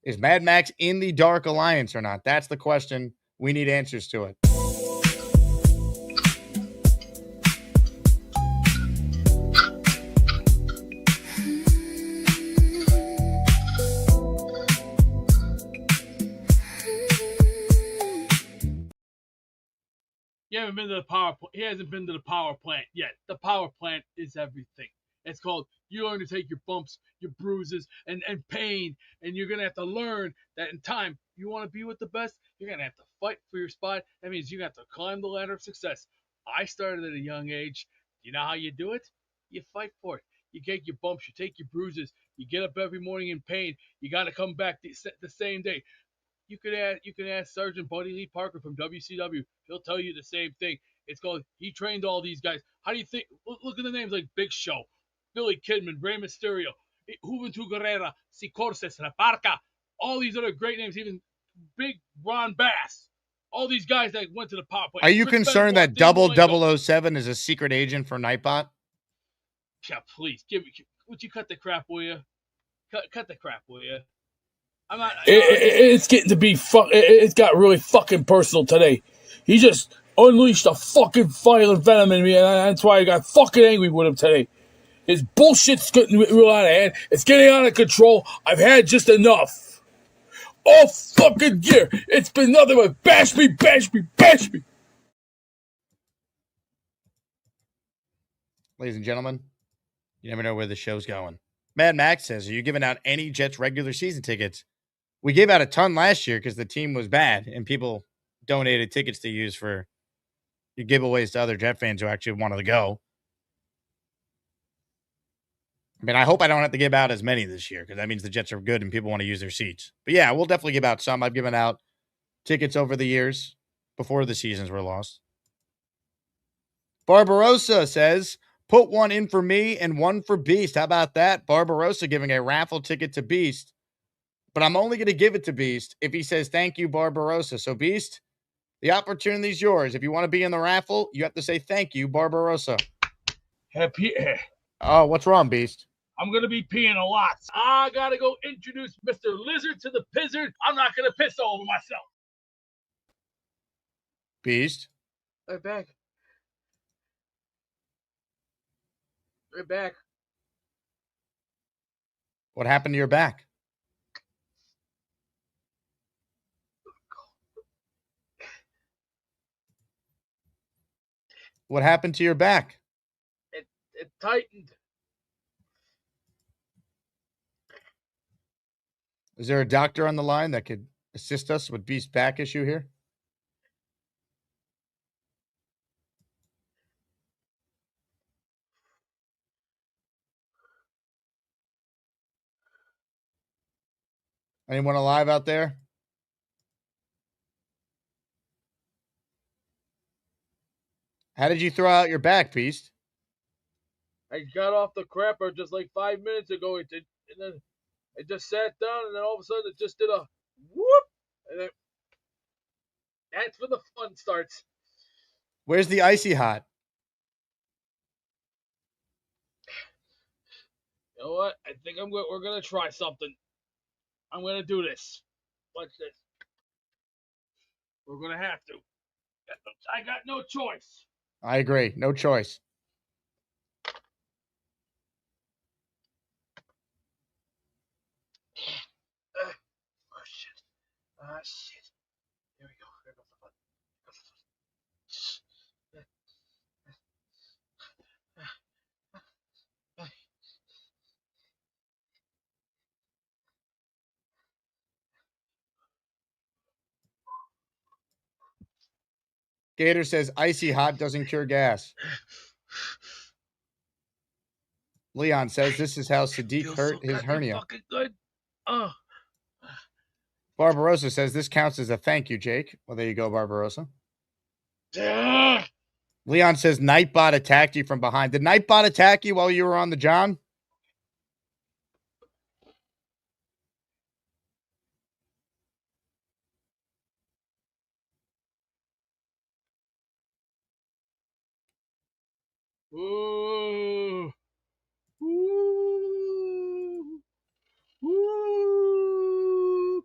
S2: Is Mad Max in the Dark Alliance or not? That's the question. We need answers to it.
S7: You haven't been to the power plant. He hasn't been to the power plant yet. The power plant is everything. It's called, you learn to take your bumps, your bruises, and pain, and you're going to have to learn that in time, you want to be with the best, you're going to have to fight for your spot. That means you got to climb the ladder of success. I started at a young age. You know how you do it? You fight for it. You get your bumps, you take your bruises, you get up every morning in pain. You got to come back the same day. You could ask Sergeant Buddy Lee Parker from WCW. He'll tell you the same thing. It's called, he trained all these guys. How do you think? Look at the names like Big Show, Billy Kidman, Rey Mysterio, Juventud Guerrera, Sicorces, La Parca, all these other great names, even Big Ron Bass. All these guys that went to the power plant.
S2: Are you concerned that Double 007 is a secret agent for Nightbot?
S7: Yeah, please. Would you cut the crap, will you? Cut the crap, will you? I'm not.
S10: It's getting to be it's got really fucking personal today. He just unleashed a fucking violent venom in me, and that's why I got fucking angry with him today. His bullshit's getting real out of hand. It's getting out of control. I've had just enough. All fucking year, it's been nothing but bash me, bash me, bash me.
S2: Ladies and gentlemen, you never know where the show's going. Mad Max says, are you giving out any Jets regular season tickets? We gave out a ton last year because the team was bad and people donated tickets to use for your giveaways to other Jet fans who actually wanted to go. I mean, I hope I don't have to give out as many this year because that means the Jets are good and people want to use their seats. But yeah, we'll definitely give out some. I've given out tickets over the years before the seasons were lost. Barbarossa says, put one in for me and one for Beast. How about that? Barbarossa giving a raffle ticket to Beast. But I'm only going to give it to Beast if he says, thank you, Barbarossa. So, Beast, the opportunity is yours. If you want to be in the raffle, you have to say thank you, Barbarossa. Oh, what's wrong, Beast?
S7: I'm going to be peeing a lot. I got to go introduce Mr. Lizard to the Pizzard. I'm not going to piss all over myself.
S2: Beast?
S7: Right back. Right back.
S2: What happened to your back? What happened to your back?
S7: It tightened.
S2: Is there a doctor on the line that could assist us with Beast's back issue here? Anyone alive out there? How did you throw out your back, Beast?
S7: I got off the crapper just like 5 minutes ago. And then I just sat down, and then all of a sudden it just did a whoop. And then that's when the fun starts.
S2: Where's the icy hot?
S7: You know what? I think we're going to try something. I'm going to do this. Watch this. We're going to have to. I got no choice.
S2: I agree. No choice.
S7: Oh, shit. Shit. Here we go. Here goes the fun.
S2: Gator says icy hot doesn't cure gas. Leon says this is how Sadiq hurt his hernia.
S7: Fucking good. Oh.
S2: Barbarossa says this counts as a thank you, Jake. Well, there you go, Barbarossa. Leon says Nightbot attacked you from behind. Did Nightbot attack you while you were on the John?
S7: Ooh. Ooh. Ooh.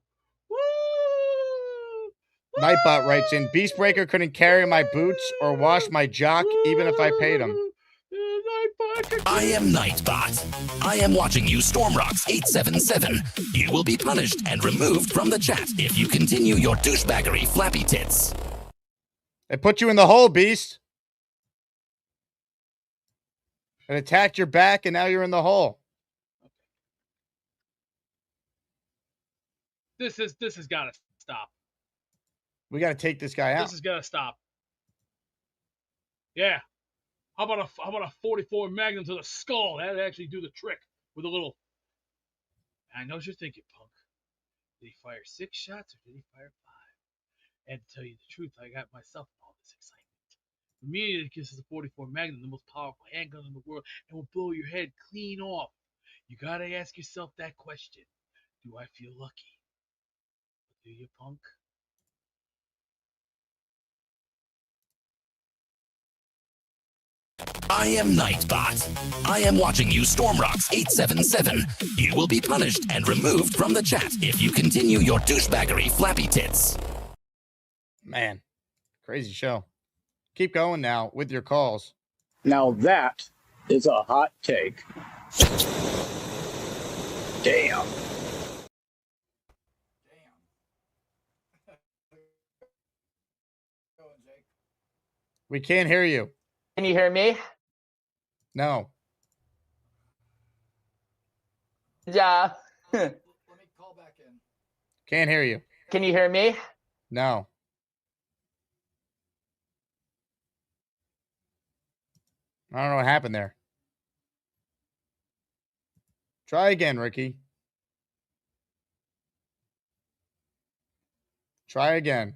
S7: Ooh.
S2: Nightbot writes in, Beastbreaker couldn't carry my boots or wash my jock even if I paid him.
S19: I am Nightbot. I am watching you, Stormrocks 877. You will be punished and removed from the chat if you continue your douchebaggery, flappy tits.
S2: They put you in the hole, Beast. It attacked your back, and now you're in the hole.
S7: This has got to stop.
S2: We got to take this guy out.
S7: This has got to stop. Yeah. How about a 44 Magnum to the skull? That'd actually do the trick with a little. I know what you're thinking, punk. Did he fire 6 shots or did he fire 5? And to tell you the truth, I got myself in all this excitement. For me, this is a 44 Magnum, the most powerful handgun in the world, and will blow your head clean off. You gotta ask yourself that question: do I feel lucky? Do you, punk?
S19: I am Nightbot. I am watching you, Stormrocks 877. You will be punished and removed from the chat if you continue your douchebaggery, flappy tits.
S2: Man, crazy show. Keep going now with your calls.
S3: Now that is a hot take. Damn.
S2: We can't hear you.
S11: Can you hear me?
S2: No.
S11: Yeah.
S2: Can't hear you.
S11: Can you hear me?
S2: No. I don't know what happened there. Try again, Ricky. Try again.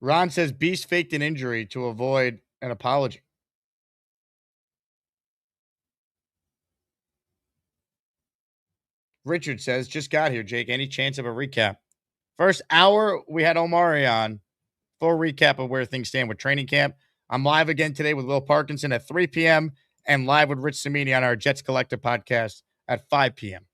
S2: Ron says Beast faked an injury to avoid an apology. Richard says, just got here, Jake. Any chance of a recap? First hour, we had Omari on. Full recap of where things stand with training camp. I'm live again today with Will Parkinson at 3 p.m. and live with Rich Samini on our Jets Collective podcast at 5 p.m.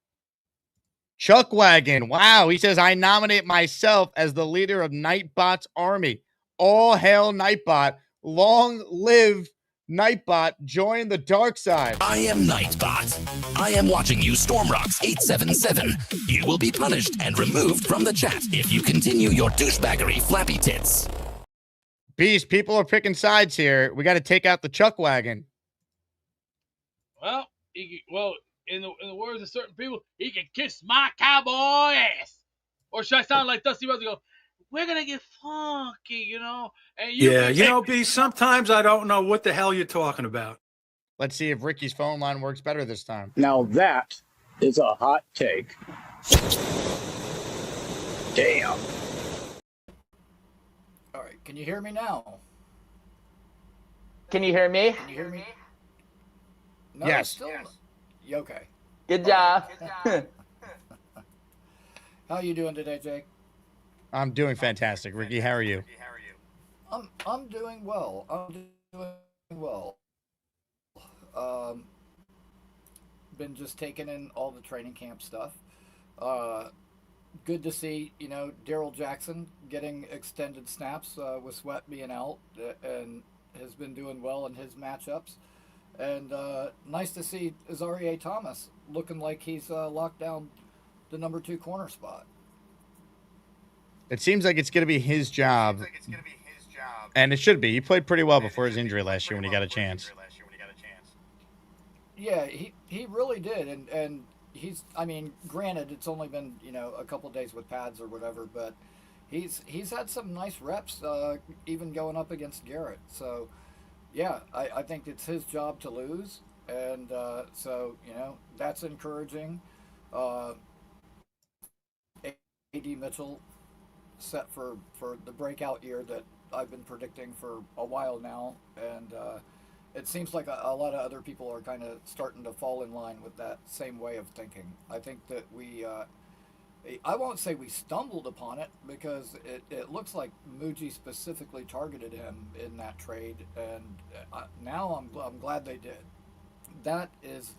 S2: Chuck Wagon. Wow. He says, I nominate myself as the leader of Nightbot's army. All hail Nightbot. Long live Nightbot. Join the dark side.
S19: I am Nightbot. I am watching you, Stormrocks 877. You will be punished and removed from the chat if you continue your douchebaggery, flappy tits.
S2: Beast, people are picking sides here. We got to take out the Chuck Wagon.
S7: Well, in the words of certain people, he can kiss my cowboy ass. Or should I sound like Dusty Rhodes and go, we're going to get funky, you know? And
S21: B, sometimes I don't know what the hell you're talking about.
S2: Let's see if Ricky's phone line works better this time.
S3: Now that is a hot take. Damn.
S12: All right, can you hear me now?
S11: Can you hear me?
S12: Can you hear me? No,
S2: yes.
S12: Still... You okay?
S11: Good job.
S12: How you doing today, Jake?
S2: I'm doing fantastic. Ricky, how are you?
S12: I'm doing well. Been just taking in all the training camp stuff. Good to see, Daryl Jackson getting extended snaps with Sweat being out and has been doing well in his matchups. And nice to see Azarie Thomas looking like he's locked down the number 2 corner spot.
S2: It seems like it's going to be his job. And it should be. He played pretty well before his injury last year when he got a chance.
S12: Yeah, he really did. And he's, granted, it's only been, a couple days with pads or whatever, but he's had some nice reps, even going up against Garrett. So, yeah, I think it's his job to lose. And so, that's encouraging. A.D. Mitchell set for the breakout year that I've been predicting for a while now. And it seems like a lot of other people are kind of starting to fall in line with that same way of thinking. I think that I won't say we stumbled upon it because it looks like Muji specifically targeted him in that trade, and now I'm glad they did. That is,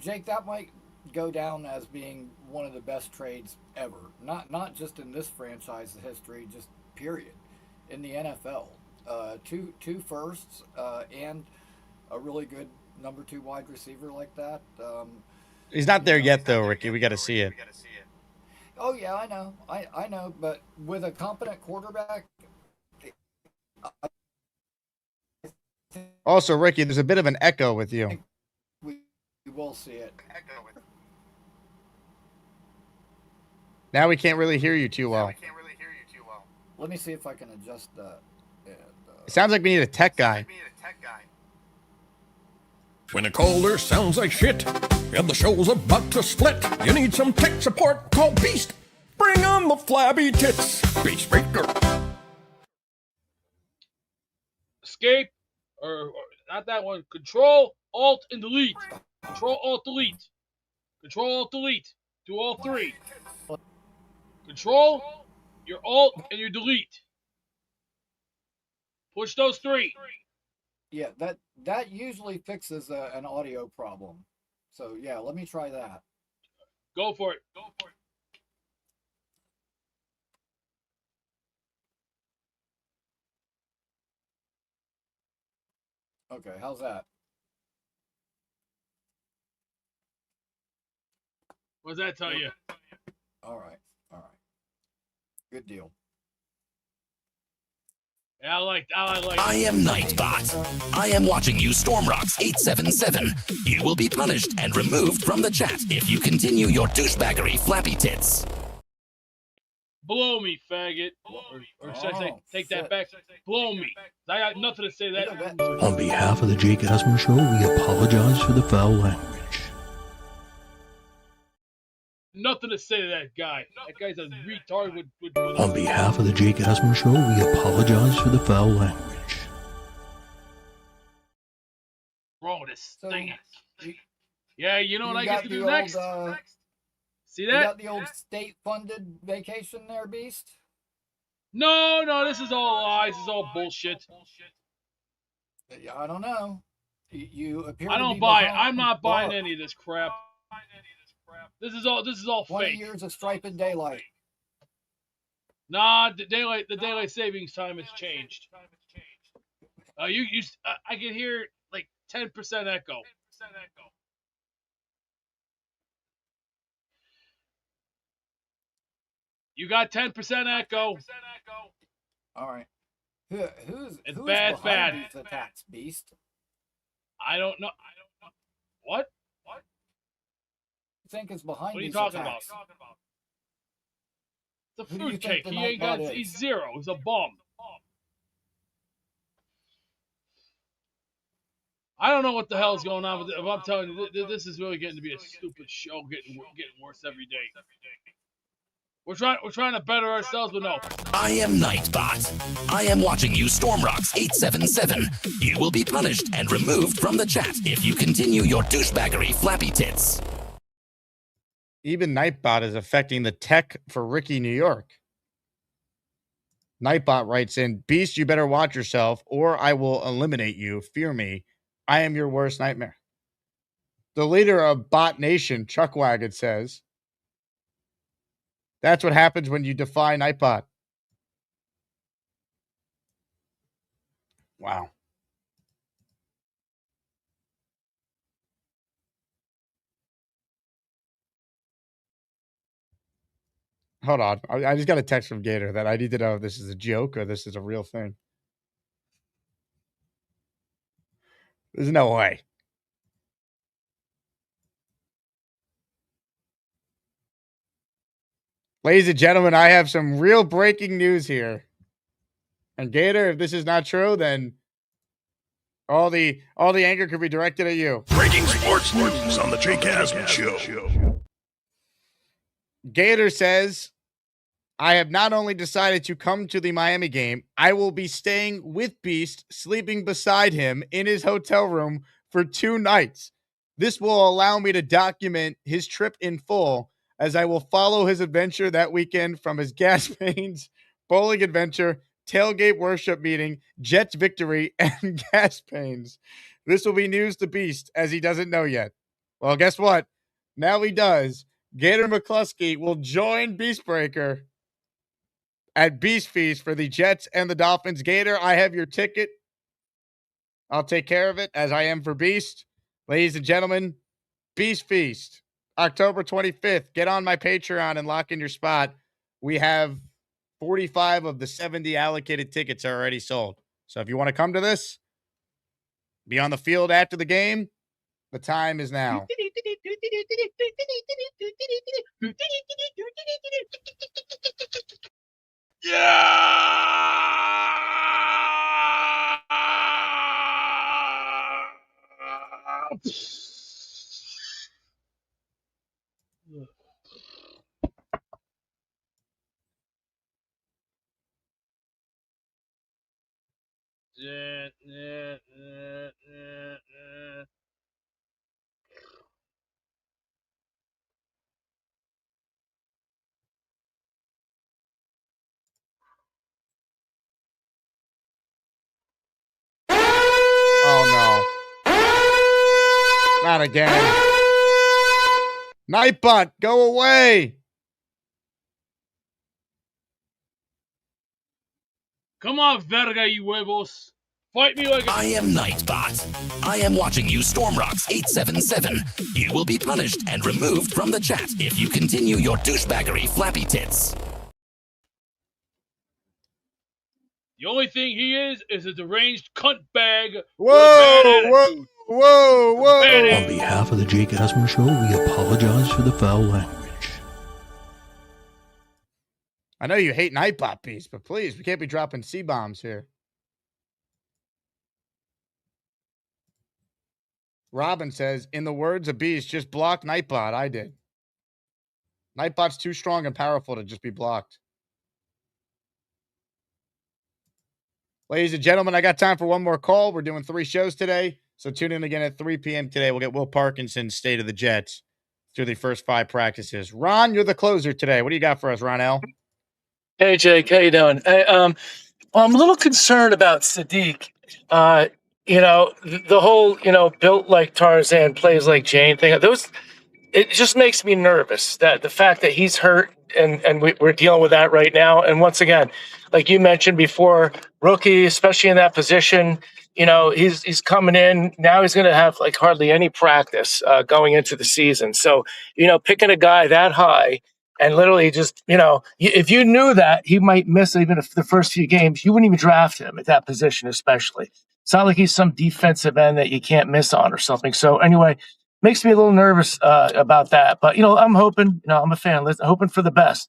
S12: Jake, that might go down as being one of the best trades ever. Not just in this franchise history, just period. In the NFL, two firsts and a really good number 2 wide receiver like that.
S2: He's not there yet, though, Ricky. We got to see it.
S12: Oh yeah, I know. I know, but with a competent quarterback.
S2: Also, Ricky, there's a bit of an echo with you.
S12: We will see it.
S2: Now we can't really hear you too well.
S12: Let me see if I can adjust that. And,
S2: it sounds like we need a tech guy.
S5: When a caller sounds like shit and the show's about to split, you need some tech support. Call Beast. Bring on the flabby tits. Beast Breaker.
S7: Escape, or not that one. Control, Alt, and Delete. Control, Alt, Delete. Control, Alt, Delete. Do all 3. Control, your Alt, and your Delete. Push those 3.
S12: Yeah, that usually fixes an audio problem. So yeah, let me try that.
S7: Go for it.
S12: Okay, how's that?
S7: What does that tell you?
S12: All right. Good deal.
S7: Yeah, I like.
S19: I am Nightbot. I am watching you, Stormrocks 877. You will be punished and removed from the chat if you continue your douchebaggery, flappy tits.
S7: Blow me, faggot. Or should I say, take that back? Blow me. I got nothing to say to that.
S14: On behalf of the Jake Asman Show, we apologize for the foul language.
S7: Nothing to say to that guy. That guy's a retard with
S14: On behalf of the Jake Asman Show, we apologize for the foul language.
S7: Wrong with this thing. Yeah, you know what I get to do next? See
S12: You
S7: that?
S12: got the old state-funded vacation there, Beast?
S7: No, this is all lies. This is all bullshit.
S12: I don't know. You appear
S7: I
S12: to
S7: don't
S12: be
S7: buy it.
S12: behind
S7: I'm not buying
S12: bars.
S7: any of this crap. This is all
S12: 20
S7: fake.
S12: years of striped daylight.
S7: Nah, the daylight savings time has changed. I can hear like 10% echo. You got 10% echo.
S12: All right. Who's
S7: bad,
S12: behind
S7: bad.
S12: these attacks, Beast?
S7: I don't know. What?
S12: You think is behind
S7: What are you
S12: these
S7: talking
S12: attacks?
S7: about? The
S12: Who do you
S7: fruitcake.
S12: think the
S7: He ain't got.
S12: Nightbot is?
S7: He's zero. He's a bum. I don't know what the hell's going on with it. I'm telling you, this is really getting to be a stupid show, getting worse every day. We're trying to better ourselves, but no.
S19: I am Nightbot. I am watching you, Stormrocks 877. You will be punished and removed from the chat if you continue your douchebaggery, flappy tits.
S2: Even Nightbot is affecting the tech for Ricky, New York. Nightbot writes in, Beast, you better watch yourself or I will eliminate you. Fear me. I am your worst nightmare. The leader of Bot Nation, Chuckwagon, says, that's what happens when you defy Nightbot. Wow. Hold on. I just got a text from Gator that I need to know if this is a joke or this is a real thing. There's no way. Ladies and gentlemen, I have some real breaking news here. And Gator, if this is not true, then all the anger could be directed at you.
S5: Breaking sports news on the Jake Asman Show.
S2: Gator says, I have not only decided to come to the Miami game, I will be staying with Beast, sleeping beside him in his hotel room for 2 nights. This will allow me to document his trip in full, as I will follow his adventure that weekend from his gas pains, bowling adventure, tailgate worship meeting, Jets victory, and gas pains. This will be news to Beast, as he doesn't know yet. Well, guess what? Now he does. Gator McCluskey will join Beastbreaker at Beast Feast for the Jets and the Dolphins. Gator, I have your ticket. I'll take care of it, as I am for Beast. Ladies and gentlemen, Beast Feast, October 25th. Get on my Patreon and lock in your spot. We have 45 of the 70 allocated tickets are already sold. So if you want to come to this, be on the field after the game, the time is now. Oh no. Not again. Nightbot, go away.
S7: Come on, verga, you huevos. Fight me like
S19: I am Nightbot. I am watching you, Stormrocks 877. You will be punished and removed from the chat if you continue your douchebaggery, flappy tits.
S7: The only thing he is a deranged cunt bag.
S14: Whoa.
S7: Bad
S14: On behalf of the Jake Asman Show, we apologize for the foul language.
S2: I know you hate Nightbot, Beast, but please, we can't be dropping C-bombs here. Robin says, in the words of Beast, just block Nightbot. I did. Nightbot's too strong and powerful to just be blocked. Ladies and gentlemen, I got time for one more call. We're doing 3 shows today, so tune in again at 3 p.m. today. We'll get Will Parkinson's State of the Jets. through the first 5 practices. Ron, you're the closer today. What do you got for us, Ron L?
S15: Hey, Jake, how you doing? Hey, I'm a little concerned about Sadiq. The whole, built like Tarzan, plays like Jane thing. It just makes me nervous that the fact that he's hurt and we're dealing with that right now. And once again, like you mentioned before, rookie, especially in that position, he's coming in now. He's going to have like hardly any practice going into the season. So, picking a guy that high and literally just, if you knew that he might miss even the first few games, you wouldn't even draft him at that position, especially. It's not like he's some defensive end that you can't miss on or something. So anyway, makes me a little nervous about that. But, I'm hoping, I'm a fan, hoping for the best.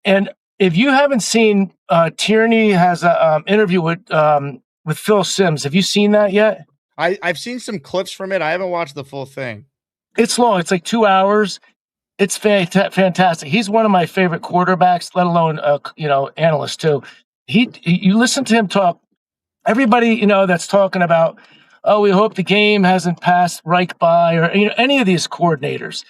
S15: And if you haven't seen, Tierney has an interview with Phil Simms. Have you seen that yet?
S2: I've seen some clips from it. I haven't watched the full thing.
S15: It's long. It's like 2 hours. It's fantastic. He's one of my favorite quarterbacks, let alone, analyst too. You listen to him talk. Everybody, that's talking about, oh, we hope the game hasn't passed Reich by or any of these coordinators.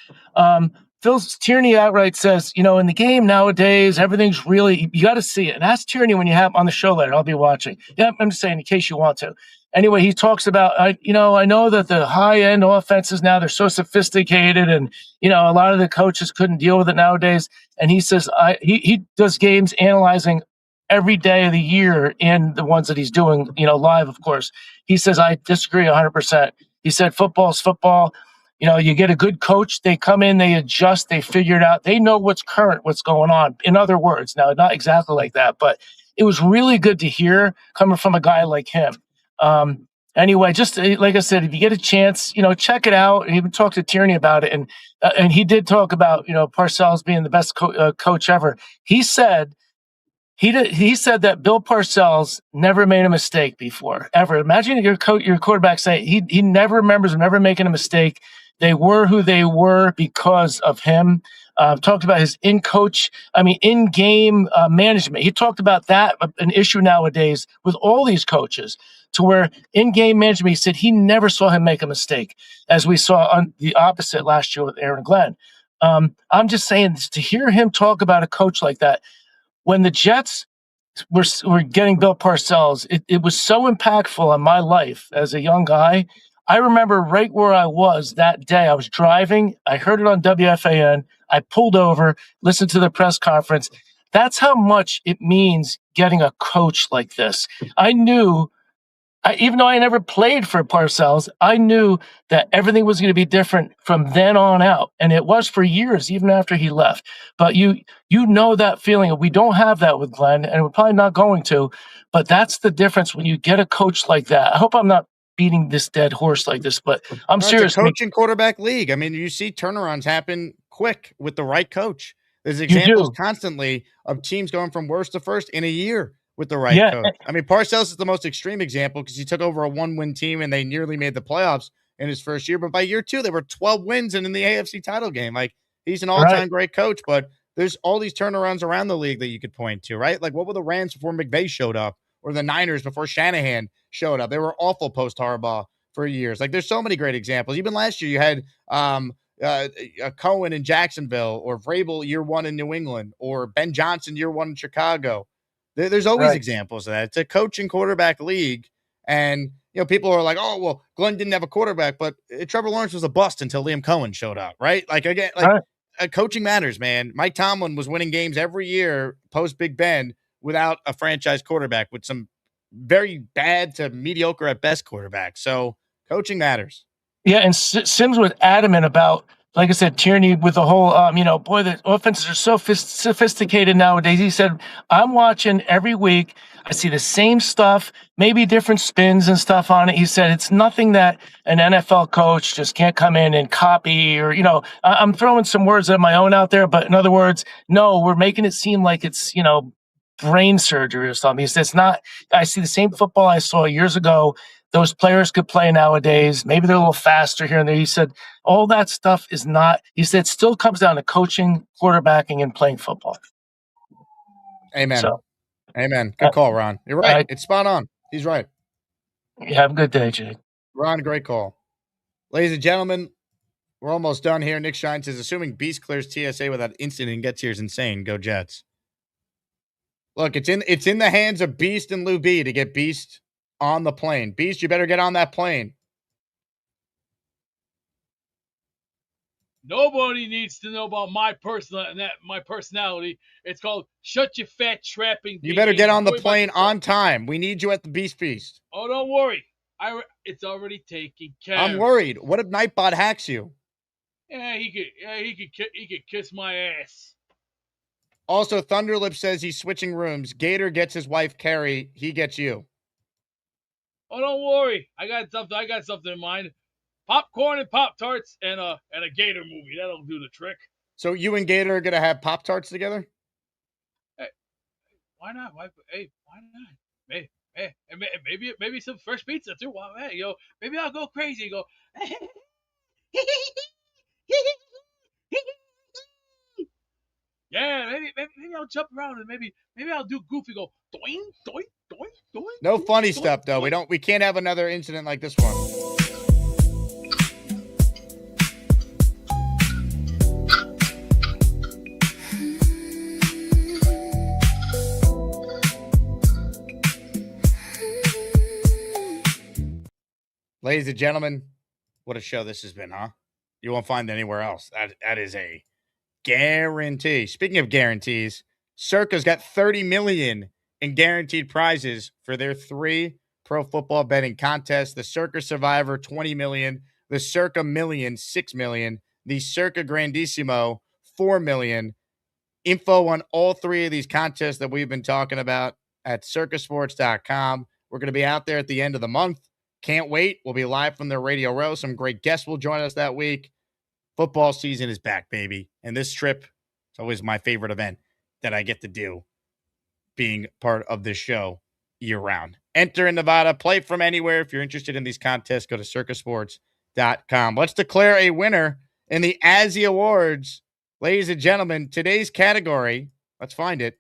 S15: Phil Tierney outright says, in the game nowadays, everything's really, you got to see it. And ask Tierney when you have on the show later. I'll be watching. Yeah, I'm just saying in case you want to. Anyway, he talks about, I know that the high-end offenses now, they're so sophisticated and, a lot of the coaches couldn't deal with it nowadays. And he says he does games analyzing every day of the year and the ones that he's doing, live, of course. He says, I disagree 100%. He said, football's football. You get a good coach, they come in, they adjust, they figure it out. They know what's current, what's going on. In other words, now, not exactly like that, but it was really good to hear coming from a guy like him. Anyway, just like I said, if you get a chance, check it out. And even talk to Tierney about it. And he did talk about, Parcells being the best coach ever. He said that Bill Parcells never made a mistake before, ever. Imagine your quarterback saying he never remembers him ever making a mistake. They were who they were because of him. Talked about his in-game management. He talked about that, an issue nowadays with all these coaches, to where in-game management, he said he never saw him make a mistake, as we saw on the opposite last year with Aaron Glenn. I'm just saying, to hear him talk about a coach like that, when the Jets were getting Bill Parcells, it was so impactful on my life as a young guy. I remember right where I was that day. I was driving. I heard it on WFAN. I pulled over, listened to the press conference. That's how much it means getting a coach like this. I knew, even though I never played for Parcells, I knew that everything was going to be different from then on out. And it was for years, even after he left. But you know that feeling. We don't have that with Glenn, and we're probably not going to. But that's the difference when you get a coach like that. I hope I'm not beating this dead horse like this, but I'm serious.
S2: It's a coach and quarterback league. I mean, you see turnarounds happen quick with the right coach. There's examples constantly of teams going from worst to first in a year with the right coach. I mean, Parcells is the most extreme example because he took over a 1-win team and they nearly made the playoffs in his first year. But by year 2, they were 12 wins and in the AFC title game. Like, he's an all-time great coach, but there's all these turnarounds around the league that you could point to, right? Like, what were the Rams before McVay showed up, or the Niners before Shanahan showed up? They were awful post-Harbaugh for years. Like, there's so many great examples. Even last year, you had Cohen in Jacksonville, or Vrabel year 1 in New England, or Ben Johnson year 1 in Chicago. There's always examples of that. It's a coach and quarterback league. And, people are like, oh, well, Glenn didn't have a quarterback, but Trevor Lawrence was a bust until Liam Cohen showed up, right? Like, again, coaching matters, man. Mike Tomlin was winning games every year post Big Ben without a franchise quarterback, with some very bad to mediocre at best quarterbacks. So coaching matters.
S15: Yeah, and Sims was adamant about, like I said, Tierney with the whole, boy, the offenses are so sophisticated nowadays. He said, I'm watching every week. I see the same stuff, maybe different spins and stuff on it. He said, it's nothing that an NFL coach just can't come in and copy, or, I'm throwing some words of my own out there, but in other words, no, we're making it seem like it's, brain surgery or something. He said, it's not, I see the same football I saw years ago. Those players could play nowadays. Maybe they're a little faster here and there. He said, all that stuff is not, he said, it still comes down to coaching, quarterbacking, and playing football.
S2: Amen. Amen. Good call, Ron. You're right. It's spot on. He's right.
S15: Yeah, have a good day, Jake.
S2: Ron, great call. Ladies and gentlemen, We're almost done here. Nick Shine says, assuming Beast clears TSA without incident and gets here is insane. Go Jets. Look, it's in the hands of Beast and Lou B to get Beast on the plane. Beast, you better get on that plane.
S7: Nobody needs to know about my personality. It's called shut your fat trapping.
S2: You better get on the plane on time. We need you at the Beast Feast.
S7: Oh, don't worry. It's already taken care.
S2: I'm worried. What if Nightbot hacks you?
S7: Yeah, he could kiss my ass.
S2: Also, Thunderlip says he's switching rooms. Gator gets his wife Carrie. He gets you.
S7: Oh, don't worry. I got something in mind. Popcorn and Pop-Tarts and a Gator movie. That'll do the trick.
S2: So you and Gator are gonna have Pop-Tarts together?
S7: Hey, why not? Why not? Maybe some fresh pizza too. Well, hey, maybe I'll go crazy. Go. Yeah, maybe I'll jump around and maybe I'll do goofy. Go doink doink doink doink.
S2: No funny stuff though. We can't have another incident like this one. Ladies and gentlemen, what a show this has been, huh? You won't find it anywhere else. That is a guarantee. Speaking of guarantees, Circa's got $30 million in guaranteed prizes for their 3 pro football betting contests. The Circa Survivor, $20 million. The Circa Million, $6 million. The Circa Grandissimo, $4 million. Info on all 3 of these contests that we've been talking about at circasports.com. We're going to be out there at the end of the month. Can't wait. We'll be live from their Radio Row. Some great guests will join us that week. Football season is back, baby. And this trip is always my favorite event that I get to do, being part of this show year-round. Enter in Nevada. Play from anywhere. If you're interested in these contests, go to circasports.com. Let's declare a winner in the Azzy Awards. Ladies and gentlemen, today's category, let's find it,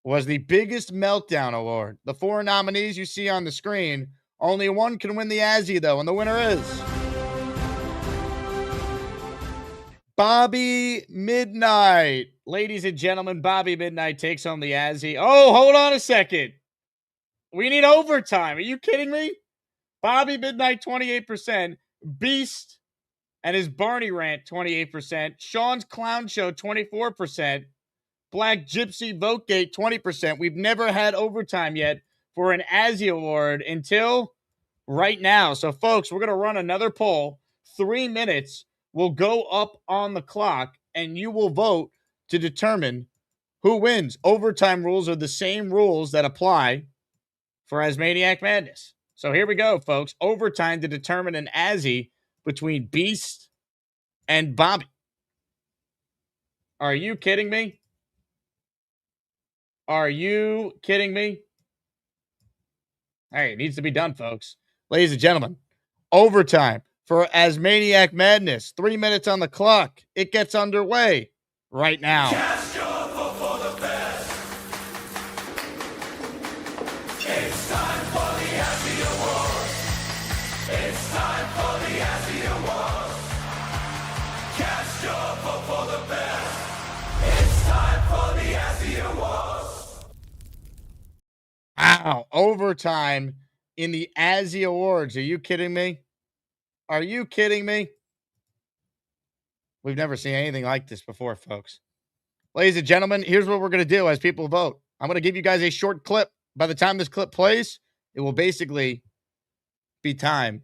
S2: was the Biggest Meltdown Award. The 4 nominees you see on the screen. Only one can win the Azzy, though, and the winner is Bobby Midnight. Ladies and gentlemen, Bobby Midnight takes home the Azzy. Oh, hold on a second. We need overtime. Are you kidding me? Bobby Midnight, 28%. Beast and his Barney rant, 28%. Sean's Clown Show, 24%. Black Gypsy Votegate, 20%. We've never had overtime yet for an Azzy Award until right now. So, folks, we're going to run another poll. 3 minutes will go up on the clock, and you will vote to determine who wins. Overtime rules are the same rules that apply for Asmaniac Madness. So here we go, folks. Overtime to determine an Azzy between Beast and Bobby. Are you kidding me? Are you kidding me? Hey, it needs to be done, folks. Ladies and gentlemen, overtime for Asmaniac Madness. 3 minutes on the clock. It gets underway right now.
S18: Cast your vote for the best. It's time for the Azzy Awards. It's time for the Azzy Awards. Cast your vote for the best. It's time for the Azzy Awards.
S2: Wow, overtime in the Azzy Awards. Are you kidding me? Are you kidding me? We've never seen anything like this before, folks. Ladies and gentlemen, here's what we're going to do as people vote. I'm going to give you guys a short clip. By the time this clip plays, it will basically be time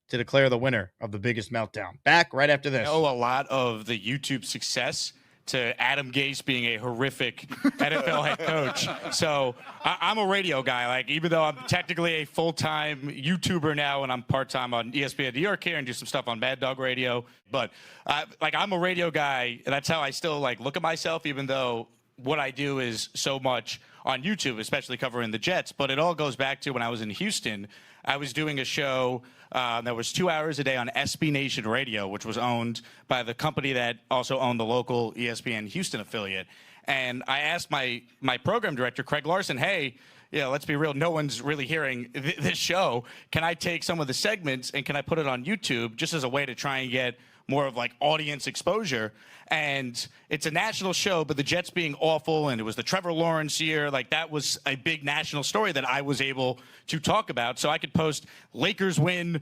S2: to declare the winner of the Biggest Meltdown. Back right after this.
S13: I owe a lot of the YouTube success to Adam Gase being a horrific NFL head coach. So I'm a radio guy. Like, even though I'm technically a full-time YouTuber now and I'm part-time on ESPN New York here and do some stuff on Mad Dog Radio, but I'm a radio guy, and that's how I still look at myself, even though what I do is so much on YouTube, especially covering the Jets. But it all goes back to when I was in Houston. I was doing a show that was 2 hours a day on SB Nation Radio, which was owned by the company that also owned the local ESPN Houston affiliate. And I asked my program director, Craig Larson, hey, let's be real, no one's really hearing this show. Can I take some of the segments and can I put it on YouTube just as a way to try and get more of like audience exposure. And it's a national show, but the Jets being awful, and it was the Trevor Lawrence year, like that was a big national story that I was able to talk about. So I could post Lakers win,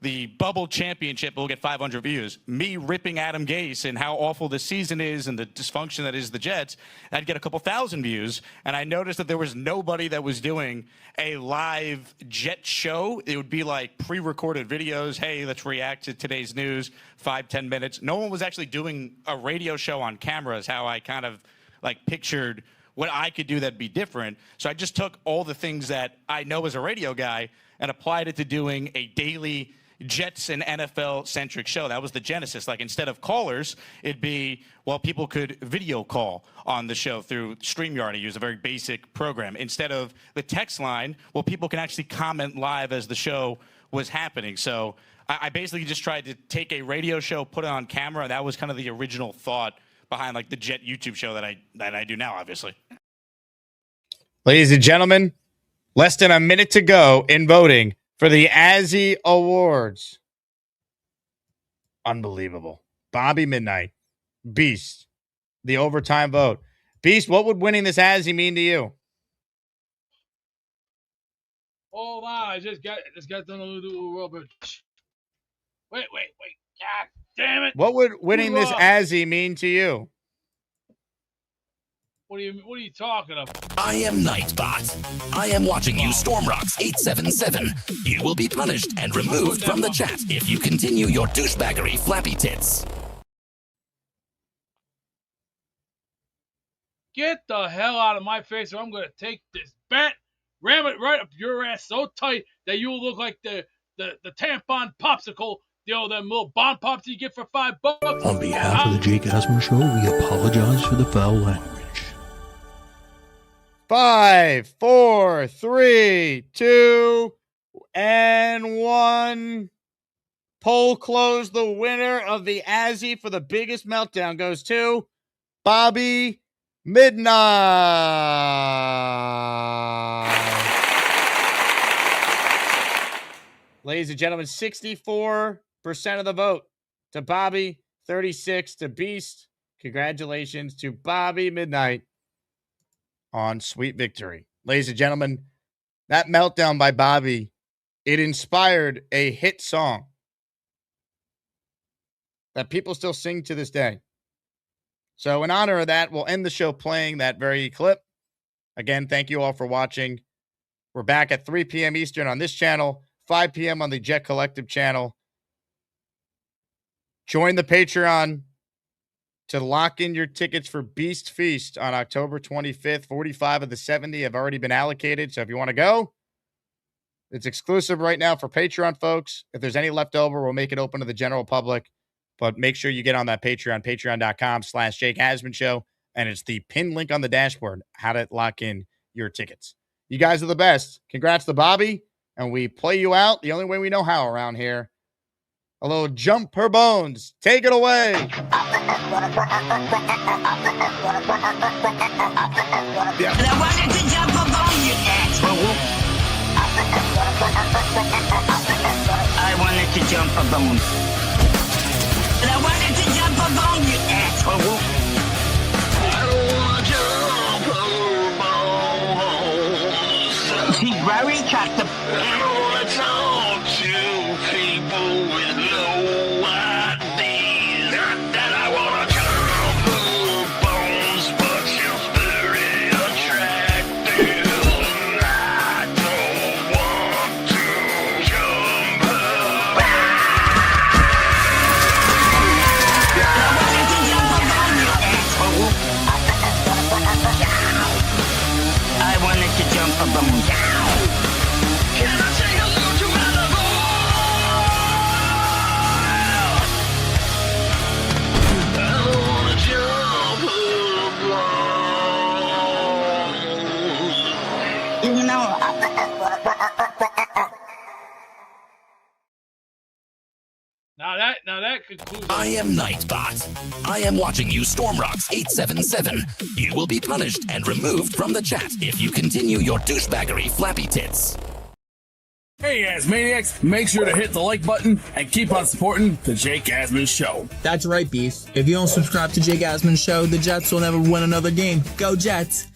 S13: the bubble championship, will get 500 views. Me ripping Adam Gase and how awful the season is and the dysfunction that is the Jets, I'd get a couple thousand views. And I noticed that there was nobody that was doing a live Jet show. It would be like pre-recorded videos. Hey, let's react to today's news, 5-10 minutes. No one was actually doing a radio show on camera, is how I kind of like pictured what I could do that'd be different. So I just took all the things that I know as a radio guy and applied it to doing a daily Jets and NFL-centric show. That was the genesis. Like, instead of callers, it'd be, well, people could video call on the show through StreamYard. I use a very basic program. Instead of the text line, well, people can actually comment live as the show was happening. So I basically just tried to take a radio show, put it on camera. That was kind of the original thought behind, like, the Jet YouTube show that I do now, obviously.
S2: Ladies and gentlemen, less than a minute to go in voting for the Azzy Awards. Unbelievable. Bobby Midnight, Beast, the overtime vote. Beast, what would winning this Azzy mean to you?
S7: Hold on, I just got done a little rubber. Wait. God damn it.
S2: What would winning this Azzy mean to you?
S7: What are you talking about?
S19: I am Nightbot. I am watching you, Stormrocks 877. You will be punished and removed from the chat if you continue your douchebaggery, flappy tits.
S7: Get the hell out of my face, or I'm gonna take this bat, ram it right up your ass so tight that you will look like the tampon popsicle, them little bomb pops you get for $5.
S14: On behalf of the Jake Asman Show, we apologize for the foul language.
S2: 5, 4, 3, 2, and 1. Poll closed. The winner of the Azzy for the biggest meltdown goes to Bobby Midnight. Ladies and gentlemen, 64% of the vote to Bobby, 36 to Beast. Congratulations to Bobby Midnight on sweet victory. Ladies and gentlemen, that meltdown by Bobby, it inspired a hit song that people still sing to this day. So in honor of that, we'll end the show playing that very clip. Again, thank you all for watching. We're back at 3 p.m. Eastern on this channel, 5 p.m. on the Jet Collective channel. Join the Patreon to lock in your tickets for Beast Feast on October 25th. 45 of the 70 have already been allocated. So if you want to go, it's exclusive right now for Patreon folks. If there's any left over, we'll make it open to the general public. But make sure you get on that Patreon, patreon.com/Jake Asman Show. And it's the pinned link on the dashboard, how to lock in your tickets. You guys are the best. Congrats to Bobby. And we play you out the only way we know how around here. A little Jump Her Bones. Take it away.
S18: I wanted to jump a bone, you asshole. I wanted to jump a bone. I wanted to jump a bone, you asshole. I don't want to jump a bone. She's very attractive. I want to talk to people with no ideas. Not that I want to jump her bones, but she's very attractive. I don't want to jump her I wanted to jump a bone. Can I take a look to Malibu? I don't wanna jump a bone. You know.
S7: Now that concludes.
S19: I am Nightbot. I am watching you, Stormrocks 877. You will be punished and removed from the chat if you continue your douchebaggery, flappy tits.
S10: Hey, Asmaniacs, make sure to hit the like button and keep on supporting the Jake Asman Show.
S4: That's right, Beast. If you don't subscribe to Jake Asman Show, the Jets will never win another game. Go Jets!